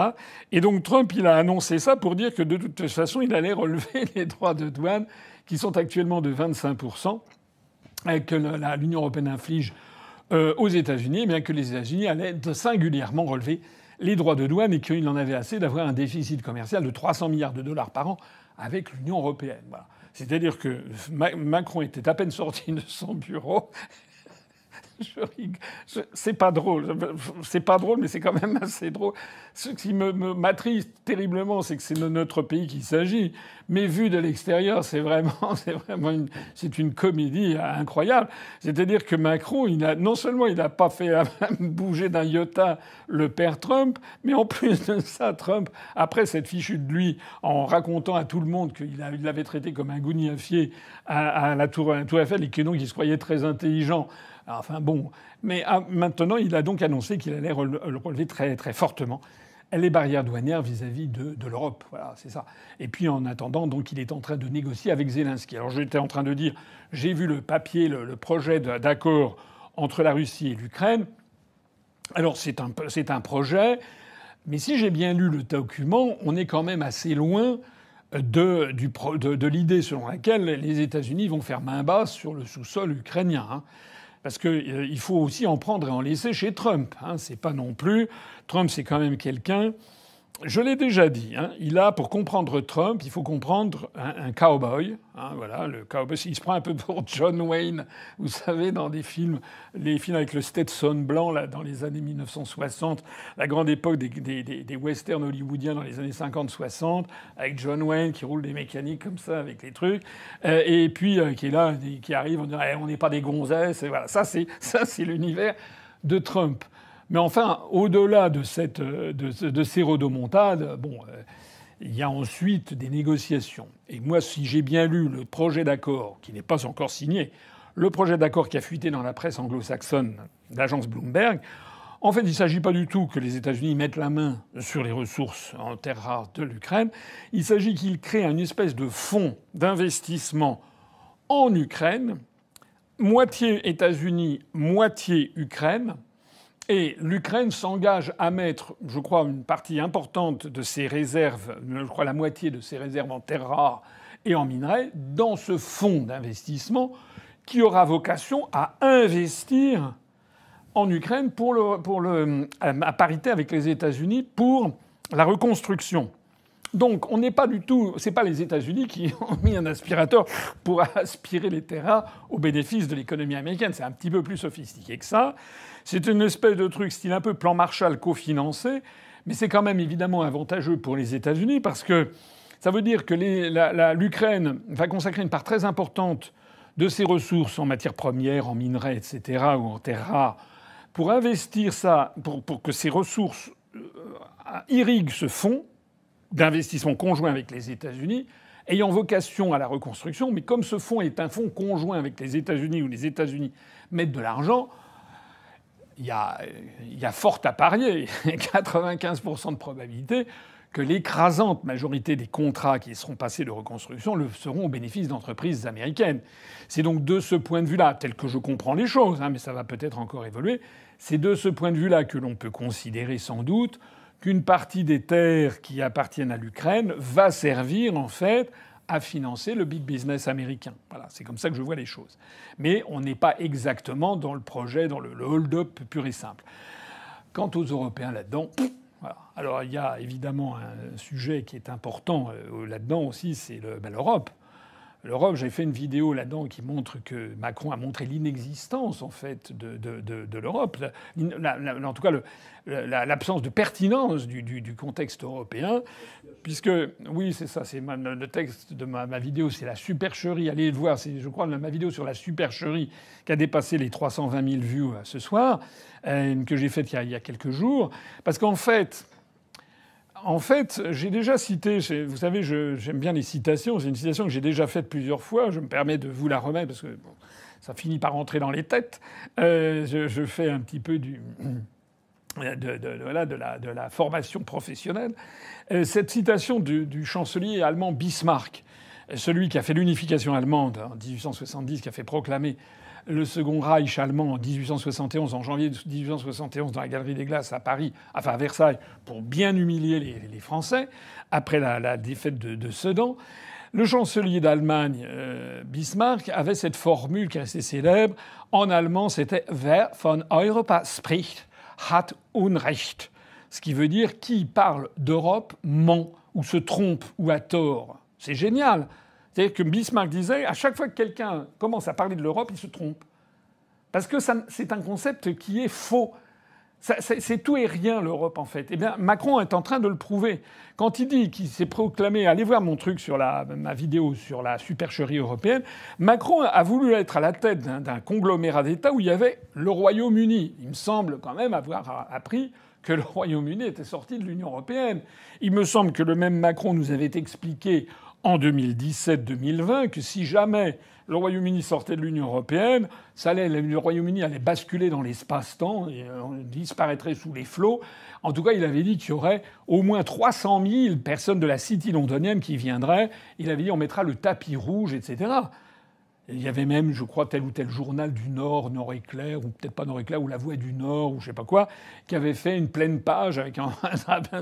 Et donc Trump, il a annoncé ça pour dire que de toute façon, il allait relever les droits de douane qui sont actuellement de 25%, que l'Union européenne inflige aux États-Unis, bien que les États-Unis allaient singulièrement relever les droits de douane et qu'il en avait assez d'avoir un déficit commercial de 300 milliards de dollars par an avec l'Union européenne. Voilà. C'est-à-dire que Macron était à peine sorti de son bureau. C'est pas drôle. C'est pas drôle, mais c'est quand même assez drôle. Ce qui m'attriste terriblement, c'est que c'est de notre pays qu'il s'agit. Mais vu de l'extérieur, c'est vraiment une comédie incroyable. C'est-à-dire que Macron, non seulement il n'a pas fait bouger d'un iota le père Trump, mais en plus de ça, Trump, après s'être fichu de lui en racontant à tout le monde qu'il l'avait traité comme un gougnafier à la Tour Eiffel et que donc il se croyait très intelligent. Enfin bon, mais maintenant il a donc annoncé qu'il allait relever très très fortement les barrières douanières vis-à-vis de l'Europe. Voilà, c'est ça. Et puis en attendant, donc il est en train de négocier avec Zelensky. Alors j'étais en train de dire, j'ai vu le papier, le projet d'accord entre la Russie et l'Ukraine. Alors c'est un projet, mais si j'ai bien lu le document, on est quand même assez loin de l'idée selon laquelle les États-Unis vont faire main basse sur le sous-sol ukrainien. Hein. Parce qu'il faut aussi en prendre et en laisser chez Trump. Hein. C'est pas non plus. Trump, c'est quand même quelqu'un. Je l'ai déjà dit. Hein, pour comprendre Trump, il faut comprendre un cowboy. Hein, voilà, le cowboy, il se prend un peu pour John Wayne. Vous savez, dans les films avec le Stetson blanc là, dans les années 1960, la grande époque des westerns hollywoodiens dans les années 50-60, avec John Wayne qui roule des mécaniques comme ça avec les trucs, et puis qui est là, qui arrive, on dirait on n'est pas des gonzesses. Et voilà, ça c'est l'univers de Trump. Mais enfin, au-delà de ces rodomontades, il y a ensuite des négociations. Et moi, si j'ai bien lu le projet d'accord, qui n'est pas encore signé, le projet d'accord qui a fuité dans la presse anglo-saxonne d'agence Bloomberg, en fait, il ne s'agit pas du tout que les États-Unis mettent la main sur les ressources en terres rares de l'Ukraine. Il s'agit qu'ils créent une espèce de fonds d'investissement en Ukraine, moitié États-Unis, moitié Ukraine. Et l'Ukraine s'engage à mettre, je crois, une partie importante de ses réserves, je crois la moitié de ses réserves en terres rares et en minerais, dans ce fonds d'investissement qui aura vocation à investir en Ukraine à parité avec les États-Unis pour la reconstruction. Donc, on n'est pas du tout. C'est pas les États-Unis qui ont mis un aspirateur pour aspirer les terres rares au bénéfice de l'économie américaine. C'est un petit peu plus sophistiqué que ça. C'est une espèce de truc style un peu plan Marshall cofinancé, mais c'est quand même évidemment avantageux pour les États-Unis parce que ça veut dire que l'Ukraine va consacrer une part très importante de ses ressources en matières premières, en minerais, etc., ou en terres rares, pour investir ça, pour que ces ressources irriguent ce fonds d'investissement conjoint avec les États-Unis, ayant vocation à la reconstruction. Mais comme ce fonds est un fonds conjoint avec les États-Unis, où les États-Unis mettent de l'argent, il y a fort à parier, 95% de probabilité que l'écrasante majorité des contrats qui seront passés de reconstruction seront au bénéfice d'entreprises américaines. C'est donc de ce point de vue-là, tel que je comprends les choses, mais ça va peut-être encore évoluer, c'est de ce point de vue-là que l'on peut considérer sans doute qu'une partie des terres qui appartiennent à l'Ukraine va servir en fait à financer le big business américain. Voilà, c'est comme ça que je vois les choses. Mais on n'est pas exactement dans le projet, dans le hold-up pur et simple. Quant aux Européens là-dedans, voilà. Alors il y a évidemment un sujet qui est important là-dedans aussi, c'est l'Europe. L'Europe, j'ai fait une vidéo là-dedans qui montre que Macron a montré l'inexistence en fait de l'Europe, en tout cas l'absence de pertinence du contexte européen, puisque oui c'est ça, c'est le texte de ma vidéo, c'est la supercherie. Allez le voir, c'est je crois ma vidéo sur la supercherie qui a dépassé les 320 000 vues ce soir, que j'ai faite il y a quelques jours, parce qu'en fait. J'ai déjà cité, vous savez, j'aime bien les citations, c'est une citation que j'ai déjà faite plusieurs fois, je me permets de vous la remettre parce que ça finit par rentrer dans les têtes. Je fais un petit peu de la formation professionnelle. Cette citation du chancelier allemand Bismarck, celui qui a fait l'unification allemande en 1870, qui a fait proclamer le Second Reich allemand en 1871, en janvier 1871, dans la Galerie des Glaces à Paris, enfin à Versailles, pour bien humilier les Français, après la défaite de Sedan. Le chancelier d'Allemagne, Bismarck, avait cette formule qui est restée célèbre. En allemand, c'était « Wer von Europa spricht, hat Unrecht ». Ce qui veut dire « qui parle d'Europe ment ou se trompe ou a tort ». C'est génial. C'est-à-dire que Bismarck disait, à chaque fois que quelqu'un commence à parler de l'Europe, il se trompe. Parce que c'est un concept qui est faux. C'est tout et rien, l'Europe, en fait. Eh bien, Macron est en train de le prouver. Quand il dit qu'il s'est proclamé... Allez voir mon truc sur ma vidéo sur la supercherie européenne. Macron a voulu être à la tête d'un conglomérat d'États où il y avait le Royaume-Uni. Il me semble quand même avoir appris que le Royaume-Uni était sorti de l'Union européenne. Il me semble que le même Macron nous avait expliqué en 2017-2020 que si jamais le Royaume-Uni sortait de l'Union européenne, le Royaume-Uni allait basculer dans l'espace-temps et on disparaîtrait sous les flots. En tout cas, il avait dit qu'il y aurait au moins 300 000 personnes de la City londonienne qui viendraient. Il avait dit on mettra le tapis rouge, etc. Il y avait même, je crois, tel ou tel journal du Nord, Nord-Éclair, ou peut-être pas Nord-Éclair, ou La Voix du Nord, ou je sais pas quoi, qui avait fait une pleine page avec un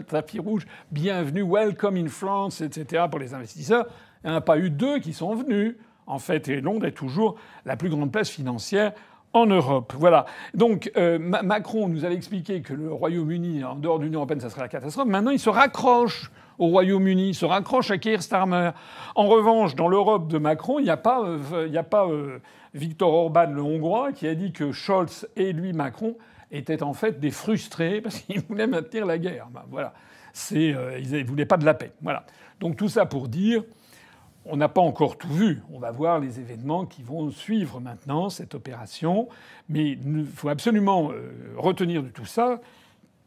tapis rouge. Bienvenue, welcome in France, etc. pour les investisseurs. Il n'y en a pas eu 2 qui sont venus. En fait, et Londres est toujours la plus grande place financière en Europe. Voilà. Donc Macron nous avait expliqué que le Royaume-Uni, en dehors de l'Union européenne, ça serait la catastrophe. Maintenant, il se raccroche au Royaume-Uni, il se raccroche à Keir Starmer. En revanche, dans l'Europe de Macron, il n'y a pas Viktor Orban, le Hongrois, qui a dit que Scholz et lui, Macron, étaient en fait des frustrés parce qu'ils voulaient maintenir la guerre. Ben, voilà. Ils ne voulaient pas de la paix. Voilà. Donc tout ça pour dire... On n'a pas encore tout vu. On va voir les événements qui vont suivre maintenant cette opération. Mais il faut absolument retenir de tout ça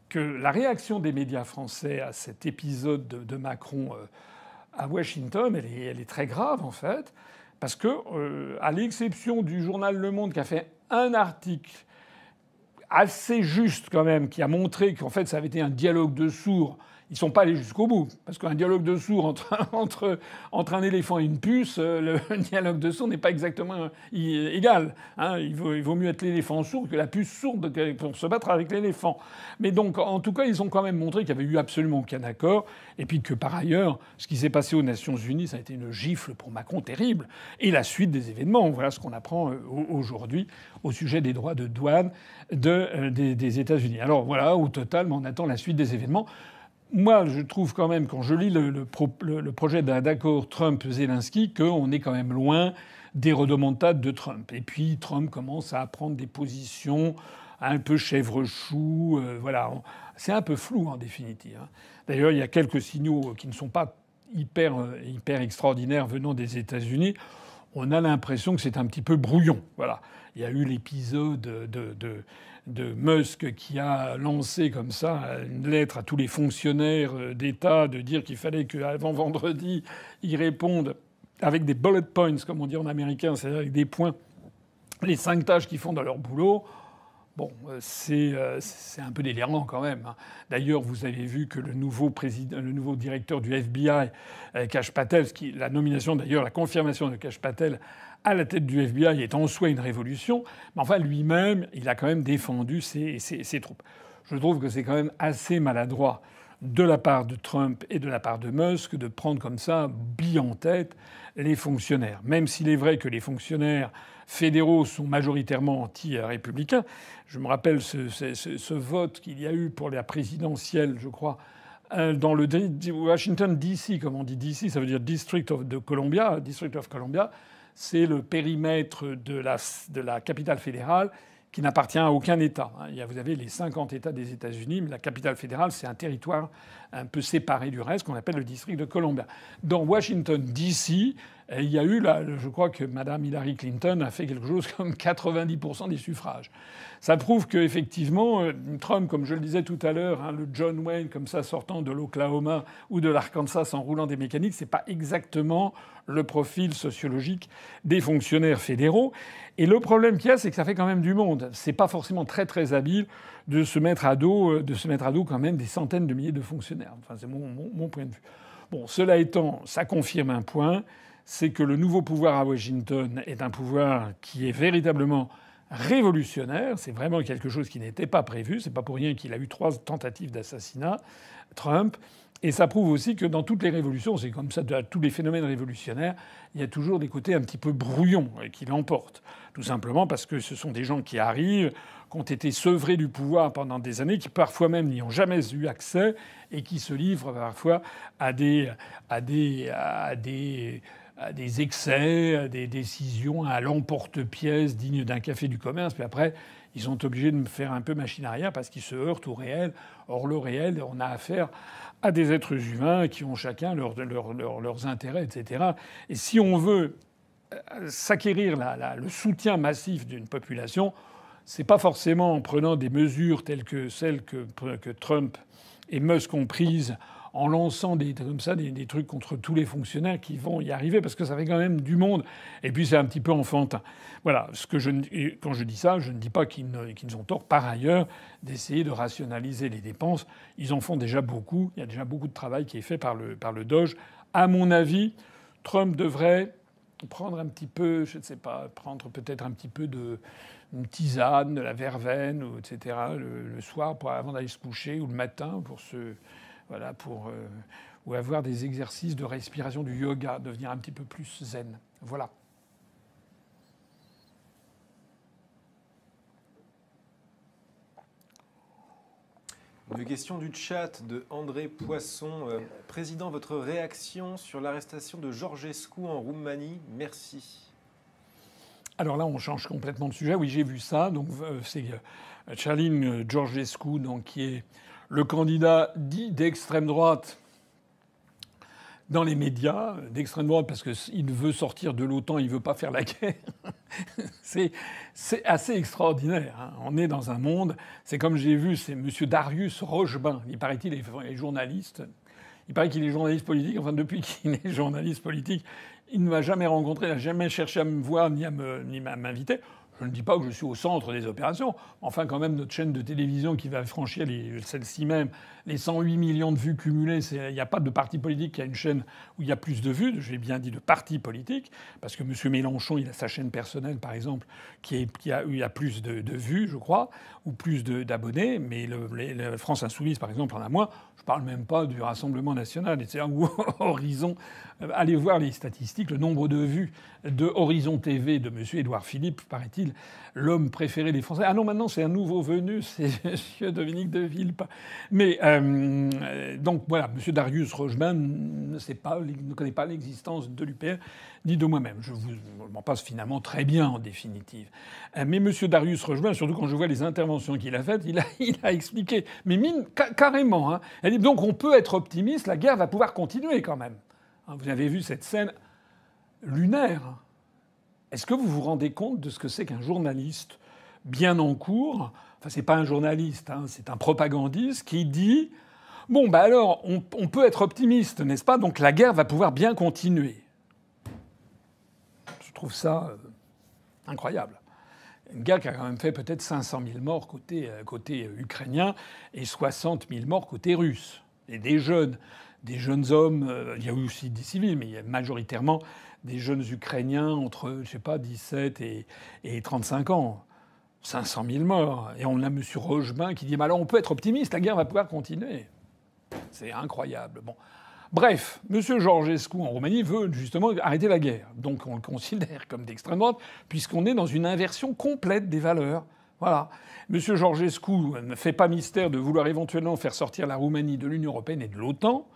que la réaction des médias français à cet épisode de Macron à Washington, elle est très grave en fait. Parce que, à l'exception du journal Le Monde qui a fait un article assez juste quand même, qui a montré qu'en fait ça avait été un dialogue de sourds. Ils sont pas allés jusqu'au bout. Parce qu'un dialogue de sourds entre un éléphant et une puce, le dialogue de sourds n'est pas exactement égal. Hein. Il vaut mieux être l'éléphant sourd que la puce sourde pour se battre avec l'éléphant. Mais donc, en tout cas, ils ont quand même montré qu'il n'y avait eu absolument aucun accord. Et puis que, par ailleurs, ce qui s'est passé aux Nations Unies, ça a été une gifle pour Macron terrible. Et la suite des événements, voilà ce qu'on apprend aujourd'hui au sujet des droits de douane des États-Unis. Alors voilà, au total, on attend la suite des événements. Moi, je trouve quand même, quand je lis le projet d'accord Trump-Zelensky, qu'on est quand même loin des rodomontades de Trump. Et puis Trump commence à prendre des positions un peu chèvre-chou. Voilà. C'est un peu flou en définitive. D'ailleurs, il y a quelques signaux qui ne sont pas hyper extraordinaires venant des États-Unis. On a l'impression que c'est un petit peu brouillon. Voilà. Il y a eu l'épisode de Musk qui a lancé comme ça une lettre à tous les fonctionnaires d'État de dire qu'il fallait qu'avant vendredi, ils répondent avec des bullet points, comme on dit en américain, c'est-à-dire avec des points, les 5 tâches qu'ils font dans leur boulot. Bon, c'est un peu délirant quand même. D'ailleurs, vous avez vu que le nouveau directeur du FBI, Kash Patel, la nomination d'ailleurs, la confirmation de Kash Patel à la tête du FBI est en soi une révolution. Mais enfin, lui-même, il a quand même défendu ses troupes. Je trouve que c'est quand même assez maladroit de la part de Trump et de la part de Musk de prendre comme ça, bille en tête, les fonctionnaires. Même s'il est vrai que les fonctionnaires fédéraux sont majoritairement anti-républicains. Je me rappelle ce vote qu'il y a eu pour la présidentielle, je crois, dans le Washington DC, comme on dit DC, ça veut dire District of Columbia. C'est le périmètre de la capitale fédérale qui n'appartient à aucun État. Vous avez les 50 États des États-Unis, mais la capitale fédérale, c'est un territoire un peu séparé du reste qu'on appelle le district de Columbia. Dans Washington, D.C., il y a eu, je crois que Mme Hillary Clinton a fait quelque chose comme 90% des suffrages. Ça prouve qu'effectivement, Trump, comme je le disais tout à l'heure, le John Wayne comme ça sortant de l'Oklahoma ou de l'Arkansas en roulant des mécaniques, c'est pas exactement le profil sociologique des fonctionnaires fédéraux. Et le problème qu'il y a, c'est que ça fait quand même du monde. C'est pas forcément très très habile de se mettre à dos quand même des centaines de milliers de fonctionnaires. Enfin, c'est mon point de vue. Bon, cela étant, ça confirme un point, c'est que le nouveau pouvoir à Washington est un pouvoir qui est véritablement révolutionnaire. C'est vraiment quelque chose qui n'était pas prévu. C'est pas pour rien qu'il a eu 3 tentatives d'assassinat, Trump. Et ça prouve aussi que dans toutes les révolutions, c'est comme ça, tous les phénomènes révolutionnaires, il y a toujours des côtés un petit peu brouillons qui l'emportent. Tout simplement parce que ce sont des gens qui arrivent, qui ont été sevrés du pouvoir pendant des années, qui parfois même n'y ont jamais eu accès et qui se livrent parfois à des des excès, à des décisions à l'emporte-pièce dignes d'un café du commerce. Puis après, ils sont obligés de me faire un peu machine arrière parce qu'ils se heurtent au réel. Or, le réel, on a affaire à des êtres humains qui ont chacun leurs intérêts, etc. Et si on veut s'acquérir le soutien massif d'une population, c'est pas forcément en prenant des mesures telles que celles que Trump et Musk ont prises, en lançant des trucs contre tous les fonctionnaires qui vont y arriver, parce que ça fait quand même du monde. Et puis c'est un petit peu enfantin. Voilà. Quand je dis ça, je ne dis pas qu'ils ont tort par ailleurs d'essayer de rationaliser les dépenses. Ils en font déjà beaucoup. Il y a déjà beaucoup de travail qui est fait par le Doge. À mon avis, Trump devrait prendre un petit peu, je ne sais pas, prendre peut-être un petit peu une tisane, de la verveine, etc. le soir avant d'aller se coucher, ou le matin ou avoir des exercices de respiration, du yoga, devenir un petit peu plus zen. Voilà. Une question du chat de André Poisson. Président, votre réaction sur l'arrestation de Georgescu en Roumanie? Merci. Alors là, on change complètement de sujet. Oui, j'ai vu ça. Donc, c'est Călin Georgescu, donc, qui est le candidat dit d'extrême droite dans les médias, d'extrême droite parce qu'il veut sortir de l'OTAN, il veut pas faire la guerre. C'est assez extraordinaire. Hein. On est dans un monde. C'est comme j'ai vu, c'est M. Darius Rochebin. Il paraît-il est journaliste. Il paraît qu'il est journaliste politique. Enfin, depuis qu'il est journaliste politique, il ne m'a jamais rencontré, il n'a jamais cherché à me voir ni à m'inviter. Je ne dis pas que je suis au centre des opérations. Enfin, quand même, notre chaîne de télévision qui va franchir celle-ci même, les 108 millions de vues cumulées, il n'y a pas de parti politique qui a une chaîne où il y a plus de vues. J'ai bien dit de parti politique, parce que M. Mélenchon, il a sa chaîne personnelle, par exemple, qui a plus de vues, je crois, ou plus d'abonnés. Mais la France Insoumise, par exemple, en a moins. Je parle même pas du Rassemblement national, etc. Ou Horizon. Allez voir les statistiques, le nombre de vues de Horizon TV de M. Édouard Philippe, paraît-il, l'homme préféré des Français. Ah non, maintenant c'est un nouveau venu, c'est M. Dominique de Villepin. Mais donc voilà, M. Darius Rochebin ne connaît pas l'existence de l'UPR ni de moi-même. Je m'en passe finalement très bien en définitive. Mais M. Darius Rochebin, surtout quand je vois les interventions qu'il a faites, il a expliqué, mais carrément. Hein, elle dit donc on peut être optimiste, la guerre va pouvoir continuer quand même. Vous avez vu cette scène lunaire. Est-ce que vous vous rendez compte de ce que c'est qu'un journaliste bien en cours? Enfin, c'est pas un journaliste, hein, c'est un propagandiste qui dit bon, bah alors, on peut être optimiste, n'est-ce pas? Donc la guerre va pouvoir bien continuer. Je trouve ça incroyable. Une guerre qui a quand même fait peut-être 500 000 morts côté ukrainien et 60 000 morts côté russe. Et des jeunes hommes, il y a eu aussi des civils, mais il y a majoritairement des jeunes Ukrainiens entre, je sais pas, 17 et 35 ans. 500 000 morts. Et on a M. Rochebin qui dit bah alors on peut être optimiste, la guerre va pouvoir continuer. C'est incroyable. Bon. Bref, M. Georgescu en Roumanie veut justement arrêter la guerre. Donc on le considère comme d'extrême droite, puisqu'on est dans une inversion complète des valeurs. Voilà. M. Georgescu ne fait pas mystère de vouloir éventuellement faire sortir la Roumanie de l'Union européenne et de l'OTAN.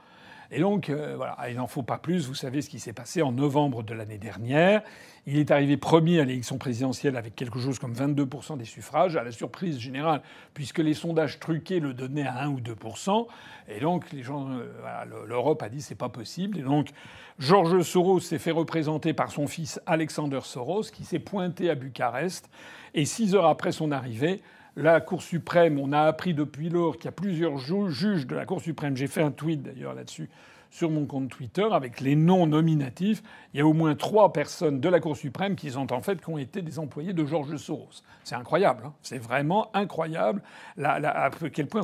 Et donc, voilà, il n'en faut pas plus. Vous savez ce qui s'est passé en novembre de l'année dernière. Il est arrivé premier à l'élection présidentielle avec quelque chose comme 22% des suffrages, à la surprise générale, puisque les sondages truqués le donnaient à 1 ou 2%. Et donc, les gens, voilà, l'Europe a dit c'est pas possible. Et donc, George Soros s'est fait représenter par son fils Alexander Soros, qui s'est pointé à Bucarest. Et 6 heures après son arrivée, la Cour suprême, on a appris depuis lors qu'il y a plusieurs juges de la Cour suprême. J'ai fait un tweet d'ailleurs là-dessus sur mon compte Twitter avec les noms nominatifs. Il y a au moins 3 personnes de la Cour suprême qui ont été des employés de George Soros. C'est incroyable. Hein, c'est vraiment incroyable à quel point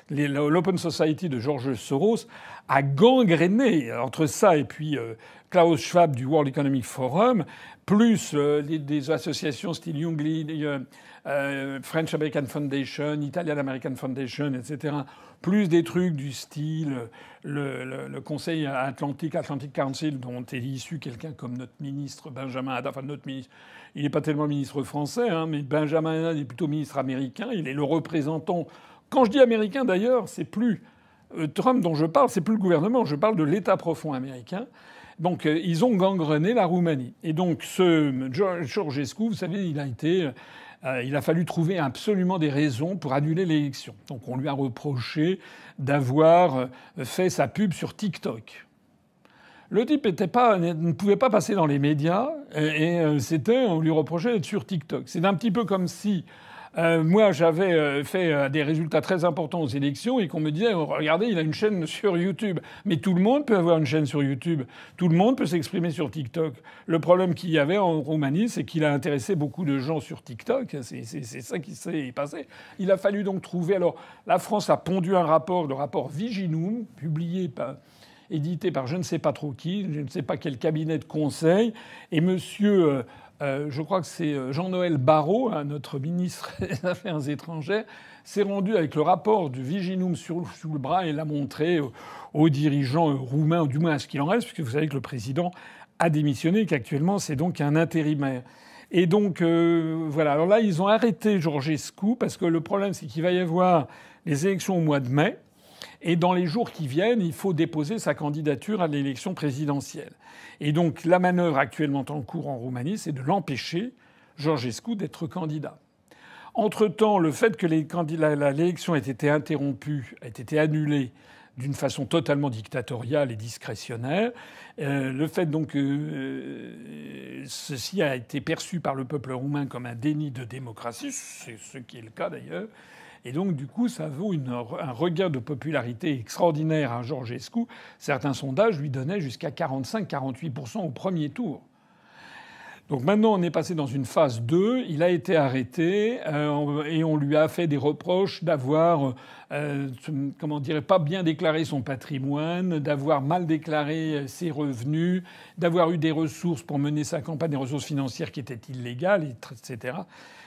l'Open Society de George Soros a gangréné entre ça et puis Klaus Schwab du World Economic Forum, plus des associations style Young Lead, French American Foundation, Italian American Foundation, etc. Plus des trucs du style le Conseil Atlantic Council, dont est issu quelqu'un comme notre ministre Benjamin Haddad. Enfin, notre ministre, il n'est pas tellement ministre français, hein, mais Benjamin Haddad est plutôt ministre américain. Il est le représentant. Quand je dis américain, d'ailleurs, c'est plus Trump dont je parle, c'est plus le gouvernement. Je parle de l'État profond américain. Donc ils ont gangrené la Roumanie. Et donc ce Georgescu, vous savez, il a fallu trouver absolument des raisons pour annuler l'élection. Donc on lui a reproché d'avoir fait sa pub sur TikTok. Le type ne pouvait pas passer dans les médias on lui reprochait d'être sur TikTok. C'est un petit peu comme si moi j'avais fait des résultats très importants aux élections et qu'on me disait oh, regardez, il a une chaîne sur YouTube. Mais tout le monde peut avoir une chaîne sur YouTube. Tout le monde peut s'exprimer sur TikTok. Le problème qu'il y avait en Roumanie, c'est qu'il a intéressé beaucoup de gens sur TikTok. C'est ça qui s'est passé. Il a fallu donc trouver. Alors la France a pondu un rapport, le rapport Viginum, édité par je ne sais pas trop qui, je ne sais pas quel cabinet de conseil. Et monsieur, je crois que c'est Jean-Noël Barrot, hein, notre ministre des Affaires étrangères, s'est rendu avec le rapport du Viginum sous le bras et l'a montré aux dirigeants roumains, ou du moins à ce qu'il en reste, puisque vous savez que le président a démissionné, qu'actuellement c'est donc un intérimaire. Et donc voilà. Alors là, ils ont arrêté Georgescu parce que le problème, c'est qu'il va y avoir les élections au mois de mai. Et dans les jours qui viennent, il faut déposer sa candidature à l'élection présidentielle. Et donc la manœuvre actuellement en cours en Roumanie, c'est de l'empêcher, Georgescu, d'être candidat. Entre-temps, le fait que l'élection ait été interrompue, ait été annulée d'une façon totalement dictatoriale et discrétionnaire, le fait donc que ceci a été perçu par le peuple roumain comme un déni de démocratie, c'est ce qui est le cas d'ailleurs. Et donc, du coup, ça vaut un regain de popularité extraordinaire à Georgescu. Certains sondages lui donnaient jusqu'à 45-48% au premier tour. Donc maintenant, on est passé dans une phase 2. Il a été arrêté et on lui a fait des reproches d'avoir, pas bien déclaré son patrimoine, d'avoir mal déclaré ses revenus, d'avoir eu des ressources pour mener sa campagne, des ressources financières qui étaient illégales, etc.,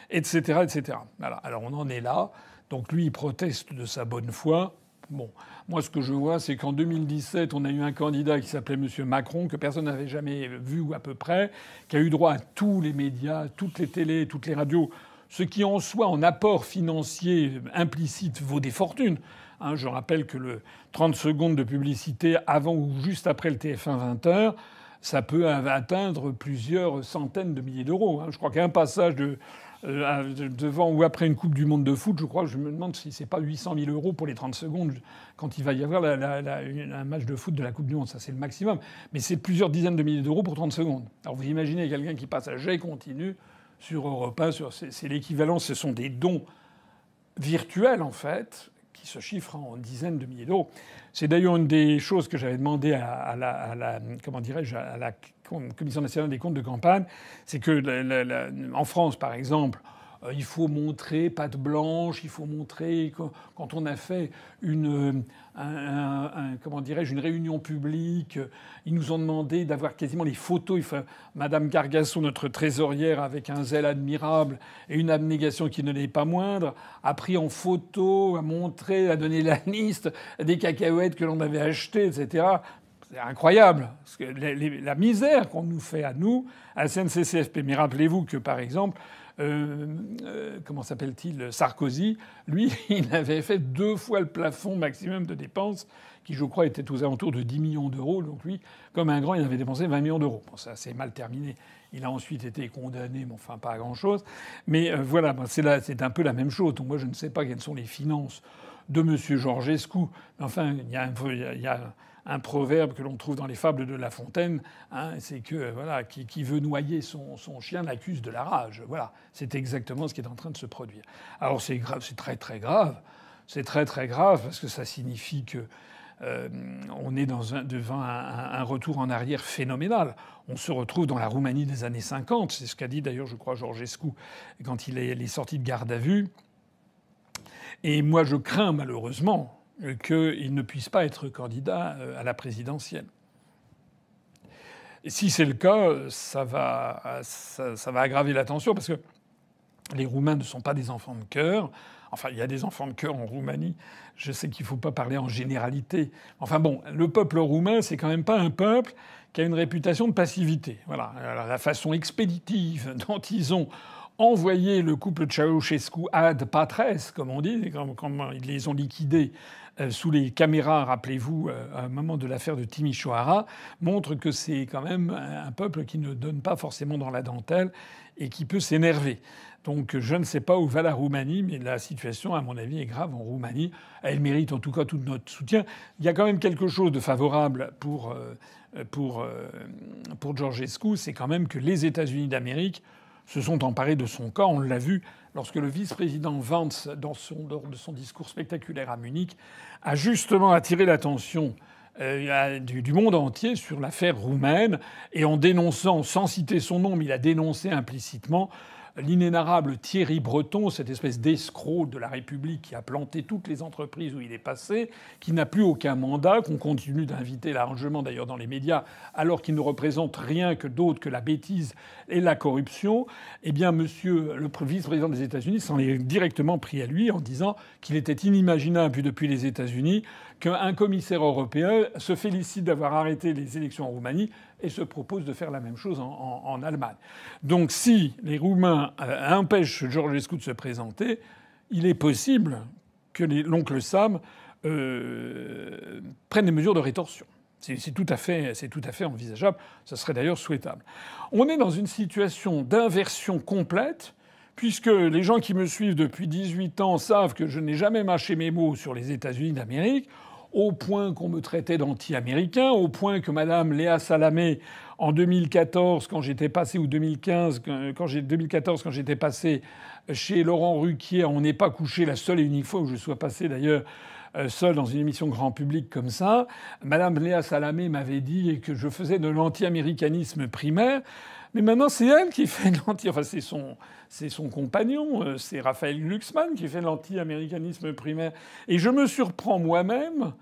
etc., etc. Voilà. Alors on en est là. Donc lui, il proteste de sa bonne foi. Bon, moi, ce que je vois, c'est qu'en 2017, on a eu un candidat qui s'appelait M. Macron, que personne n'avait jamais vu ou à peu près, qui a eu droit à tous les médias, toutes les télés, toutes les radios, ce qui en soi, en apport financier implicite, vaut des fortunes. Hein, je rappelle que le 30 secondes de publicité avant ou juste après le TF1 20h, ça peut atteindre plusieurs centaines de milliers d'euros. Hein. Je crois qu'un passage devant ou après une Coupe du Monde de foot, je me demande si c'est pas 800 000 euros pour les 30 secondes quand il va y avoir un match de foot de la Coupe du Monde. Ça, c'est le maximum. Mais c'est plusieurs dizaines de milliers d'euros pour 30 secondes. Alors vous imaginez quelqu'un qui passe à jet continu sur Europe 1, c'est l'équivalent, ce sont des dons virtuels en fait, qui se chiffrent en dizaines de milliers d'euros. C'est d'ailleurs une des choses que j'avais demandé à la Commission nationale des comptes de campagne, c'est que en France, par exemple, il faut montrer patte blanche, il faut montrer quand on a fait une réunion publique, ils nous ont demandé d'avoir quasiment les photos. Madame Gargasso, notre trésorière, avec un zèle admirable et une abnégation qui ne l'est pas moindre, a pris en photo, a montré, a donné la liste des cacahuètes que l'on avait achetées, etc. C'est incroyable. Parce que la misère qu'on nous fait à nous, à SNCF-CFP. Mais rappelez-vous que, par exemple, comment s'appelle-t-il, Sarkozy, lui, il avait fait 2 fois le plafond maximum de dépenses, qui, je crois, était aux alentours de 10 millions d'euros. Donc lui, comme un grand, il avait dépensé 20 millions d'euros. Bon, ça, c'est mal terminé. Il a ensuite été condamné, mais enfin, pas à grand-chose. Mais voilà, c'est un peu la même chose. Donc moi, je ne sais pas quelles sont les finances de M. Georgescu. Enfin, il y a un proverbe que l'on trouve dans les fables de La Fontaine, hein, c'est que voilà, qui veut noyer son chien l'accuse de la rage. Voilà, c'est exactement ce qui est en train de se produire. Alors c'est grave, c'est très très grave, c'est très très grave parce que ça signifie que on est devant un retour en arrière phénoménal. On se retrouve dans la Roumanie des années 50. C'est ce qu'a dit d'ailleurs, je crois, Georgescu quand il est sorti de garde à vue. Et moi, je crains malheureusement qu'il ne puisse pas être candidat à la présidentielle. Et si c'est le cas, ça va aggraver la tension, parce que les Roumains ne sont pas des enfants de cœur. Enfin, il y a des enfants de cœur en Roumanie. Je sais qu'il ne faut pas parler en généralité. Enfin bon, le peuple roumain, c'est quand même pas un peuple qui a une réputation de passivité. Voilà. Alors, la façon expéditive dont ils ont envoyé le couple Ceausescu ad patres, comme on dit, comme ils les ont liquidés sous les caméras, rappelez-vous, à un moment de l'affaire de Timișoara, montre que c'est quand même un peuple qui ne donne pas forcément dans la dentelle et qui peut s'énerver. Donc je ne sais pas où va la Roumanie, mais la situation, à mon avis, est grave en Roumanie. Elle mérite en tout cas tout notre soutien. Il y a quand même quelque chose de favorable pour Georgescu, c'est quand même que les États-Unis d'Amérique se sont emparés de son cas. On l'a vu lorsque le vice-président Vance, lors de son discours spectaculaire à Munich, a justement attiré l'attention du monde entier sur l'affaire roumaine, et en dénonçant, sans citer son nom, mais il a dénoncé implicitement l'inénarrable Thierry Breton, cette espèce d'escroc de la République qui a planté toutes les entreprises où il est passé, qui n'a plus aucun mandat, qu'on continue d'inviter largement d'ailleurs dans les médias, alors qu'il ne représente rien que d'autre que la bêtise et la corruption. Eh bien, monsieur le vice-président des États-Unis s'en est directement pris à lui en disant qu'il était inimaginable, depuis les États-Unis, qu'un commissaire européen se félicite d'avoir arrêté les élections en Roumanie et se propose de faire la même chose en Allemagne. Donc si les Roumains empêchent Georgescu de se présenter, il est possible que l'oncle Sam prenne des mesures de rétorsion. C'est tout à fait envisageable. Ça serait d'ailleurs souhaitable. On est dans une situation d'inversion complète, puisque les gens qui me suivent depuis 18 ans savent que je n'ai jamais mâché mes mots sur les États-Unis d'Amérique, au point qu'on me traitait d'anti-américain, au point que Madame Léa Salamé, en 2014, quand j'étais passé, ou 2015, 2014, quand j'étais passé chez Laurent Ruquier, on n'est pas couché, la seule et unique fois où je sois passé d'ailleurs seul dans une émission grand public comme ça, Madame Léa Salamé m'avait dit que je faisais de l'anti-américanisme primaire. Mais maintenant, c'est elle qui fait l'anti... Enfin, c'est son compagnon, c'est Raphaël Glucksmann qui fait l'anti-américanisme primaire. Et je me surprends moi-même,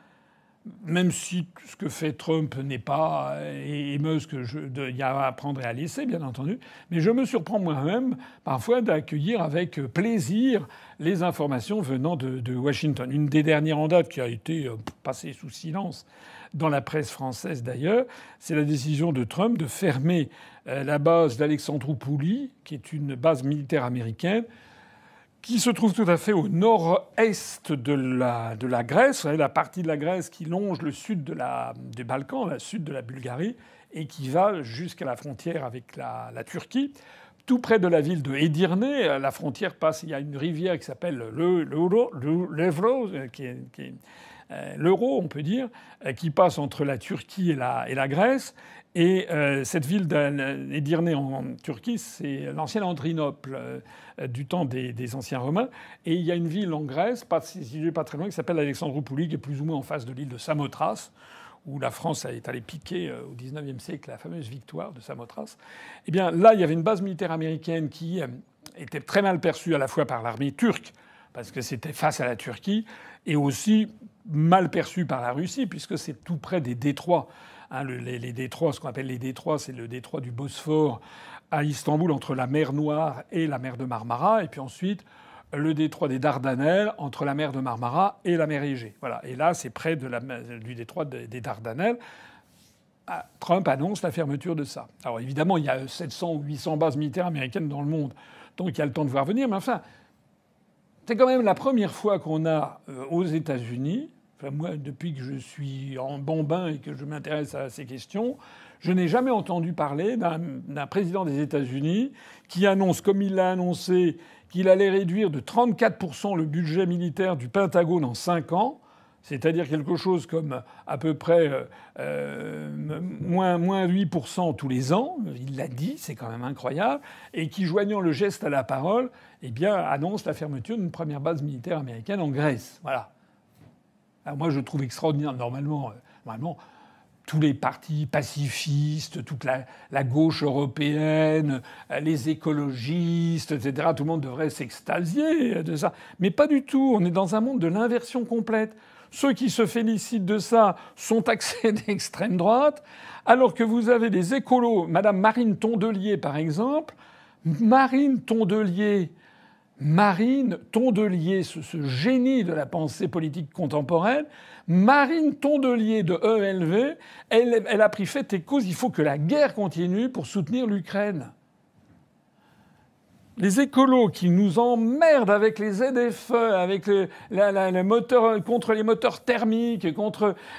même si ce que fait Trump n'est pas... et Musk, il y a à prendre et à laisser, bien entendu. Mais je me surprends moi-même, parfois, d'accueillir avec plaisir les informations venant de Washington. Une des dernières en date qui a été passée sous silence dans la presse française d'ailleurs, c'est la décision de Trump de fermer la base d'Alexandroupouli, qui est une base militaire américaine, qui se trouve tout à fait au nord-est de la Grèce, la partie de la Grèce qui longe le sud des Balkans, le sud de la Bulgarie, et qui va jusqu'à la frontière avec la Turquie. Tout près de la ville de Edirne, la frontière passe, il y a une rivière qui s'appelle l'Evro, qui est l'Euro, on peut dire, qui passe entre la Turquie et la Grèce. Et cette ville d'Edirne en Turquie, c'est l'ancienne Andrinople du temps des anciens Romains. Et il y a une ville en Grèce, pas très loin, qui s'appelle Alexandroupouli, qui est plus ou moins en face de l'île de Samothrace, où la France est allée piquer au XIXe siècle la fameuse victoire de Samothrace. Eh bien, là, il y avait une base militaire américaine qui était très mal perçue à la fois par l'armée turque, parce que c'était face à la Turquie, et aussi mal perçue par la Russie, puisque c'est tout près des détroits. Les détroits, ce qu'on appelle les détroits, c'est le détroit du Bosphore à Istanbul, entre la mer Noire et la mer de Marmara, et puis ensuite le détroit des Dardanelles entre la mer de Marmara et la mer Égée. Voilà. Et là, c'est près du détroit des Dardanelles. Trump annonce la fermeture de ça. Alors évidemment, il y a 700 ou 800 bases militaires américaines dans le monde, donc il y a le temps de voir venir. Mais enfin, c'est quand même la première fois qu'on a aux États-Unis, enfin moi, depuis que je suis en bambin et que je m'intéresse à ces questions, je n'ai jamais entendu parler d'un président des États-Unis qui annonce, comme il l'a annoncé, qu'il allait réduire de 34% le budget militaire du Pentagone en 5 ans, c'est-à-dire quelque chose comme à peu près moins 8% tous les ans. Il l'a dit, c'est quand même incroyable. Et qui, joignant le geste à la parole, eh bien, annonce la fermeture d'une première base militaire américaine en Grèce. Voilà. Alors moi, je trouve extraordinaire, normalement tous les partis pacifistes, toute la gauche européenne, les écologistes, etc., tout le monde devrait s'extasier de ça. Mais pas du tout. On est dans un monde de l'inversion complète. Ceux qui se félicitent de ça sont taxés d'extrême droite, alors que vous avez des écolos, Madame Marine Tondelier par exemple. Marine Tondelier, ce génie de la pensée politique contemporaine, Marine Tondelier de ELV, elle a pris fait et cause, il faut que la guerre continue pour soutenir l'Ukraine. Les écolos qui nous emmerdent avec les ZFE, avec les moteurs, contre les moteurs thermiques,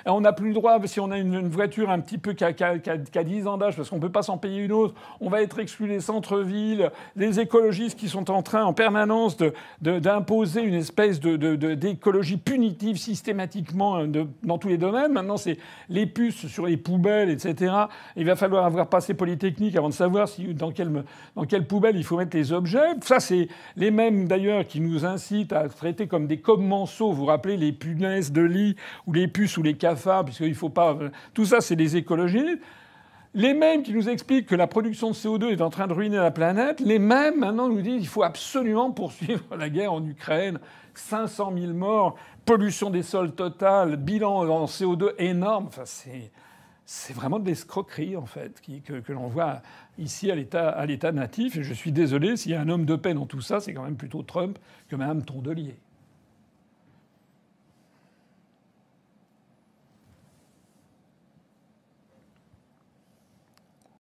on n'a plus le droit, si on a une voiture un petit peu qui a 10 ans d'âge, parce qu'on ne peut pas s'en payer une autre, on va être exclu des centres-villes. Les écologistes qui sont en train en permanence d'imposer une espèce d'écologie punitive systématiquement dans tous les domaines. Maintenant, c'est les puces sur les poubelles, etc. Il va falloir avoir passé Polytechnique avant de savoir dans quelle poubelle il faut mettre les objets. Ça, c'est les mêmes, d'ailleurs, qui nous incitent à traiter comme des commensaux. Vous vous rappelez les punaises de lit ou les puces ou les cafards, puisqu'il faut pas... Tout ça, c'est des écologistes. Les mêmes qui nous expliquent que la production de CO2 est en train de ruiner la planète. Les mêmes, maintenant, nous disent qu'il faut absolument poursuivre la guerre en Ukraine. 500 000 morts, pollution des sols totale, bilan en CO2 énorme. Enfin, c'est vraiment de l'escroquerie, en fait, que l'on voit ici à l'état natif. Et je suis désolé, s'il y a un homme de paix dans tout ça, c'est quand même plutôt Trump que Mme Tondelier.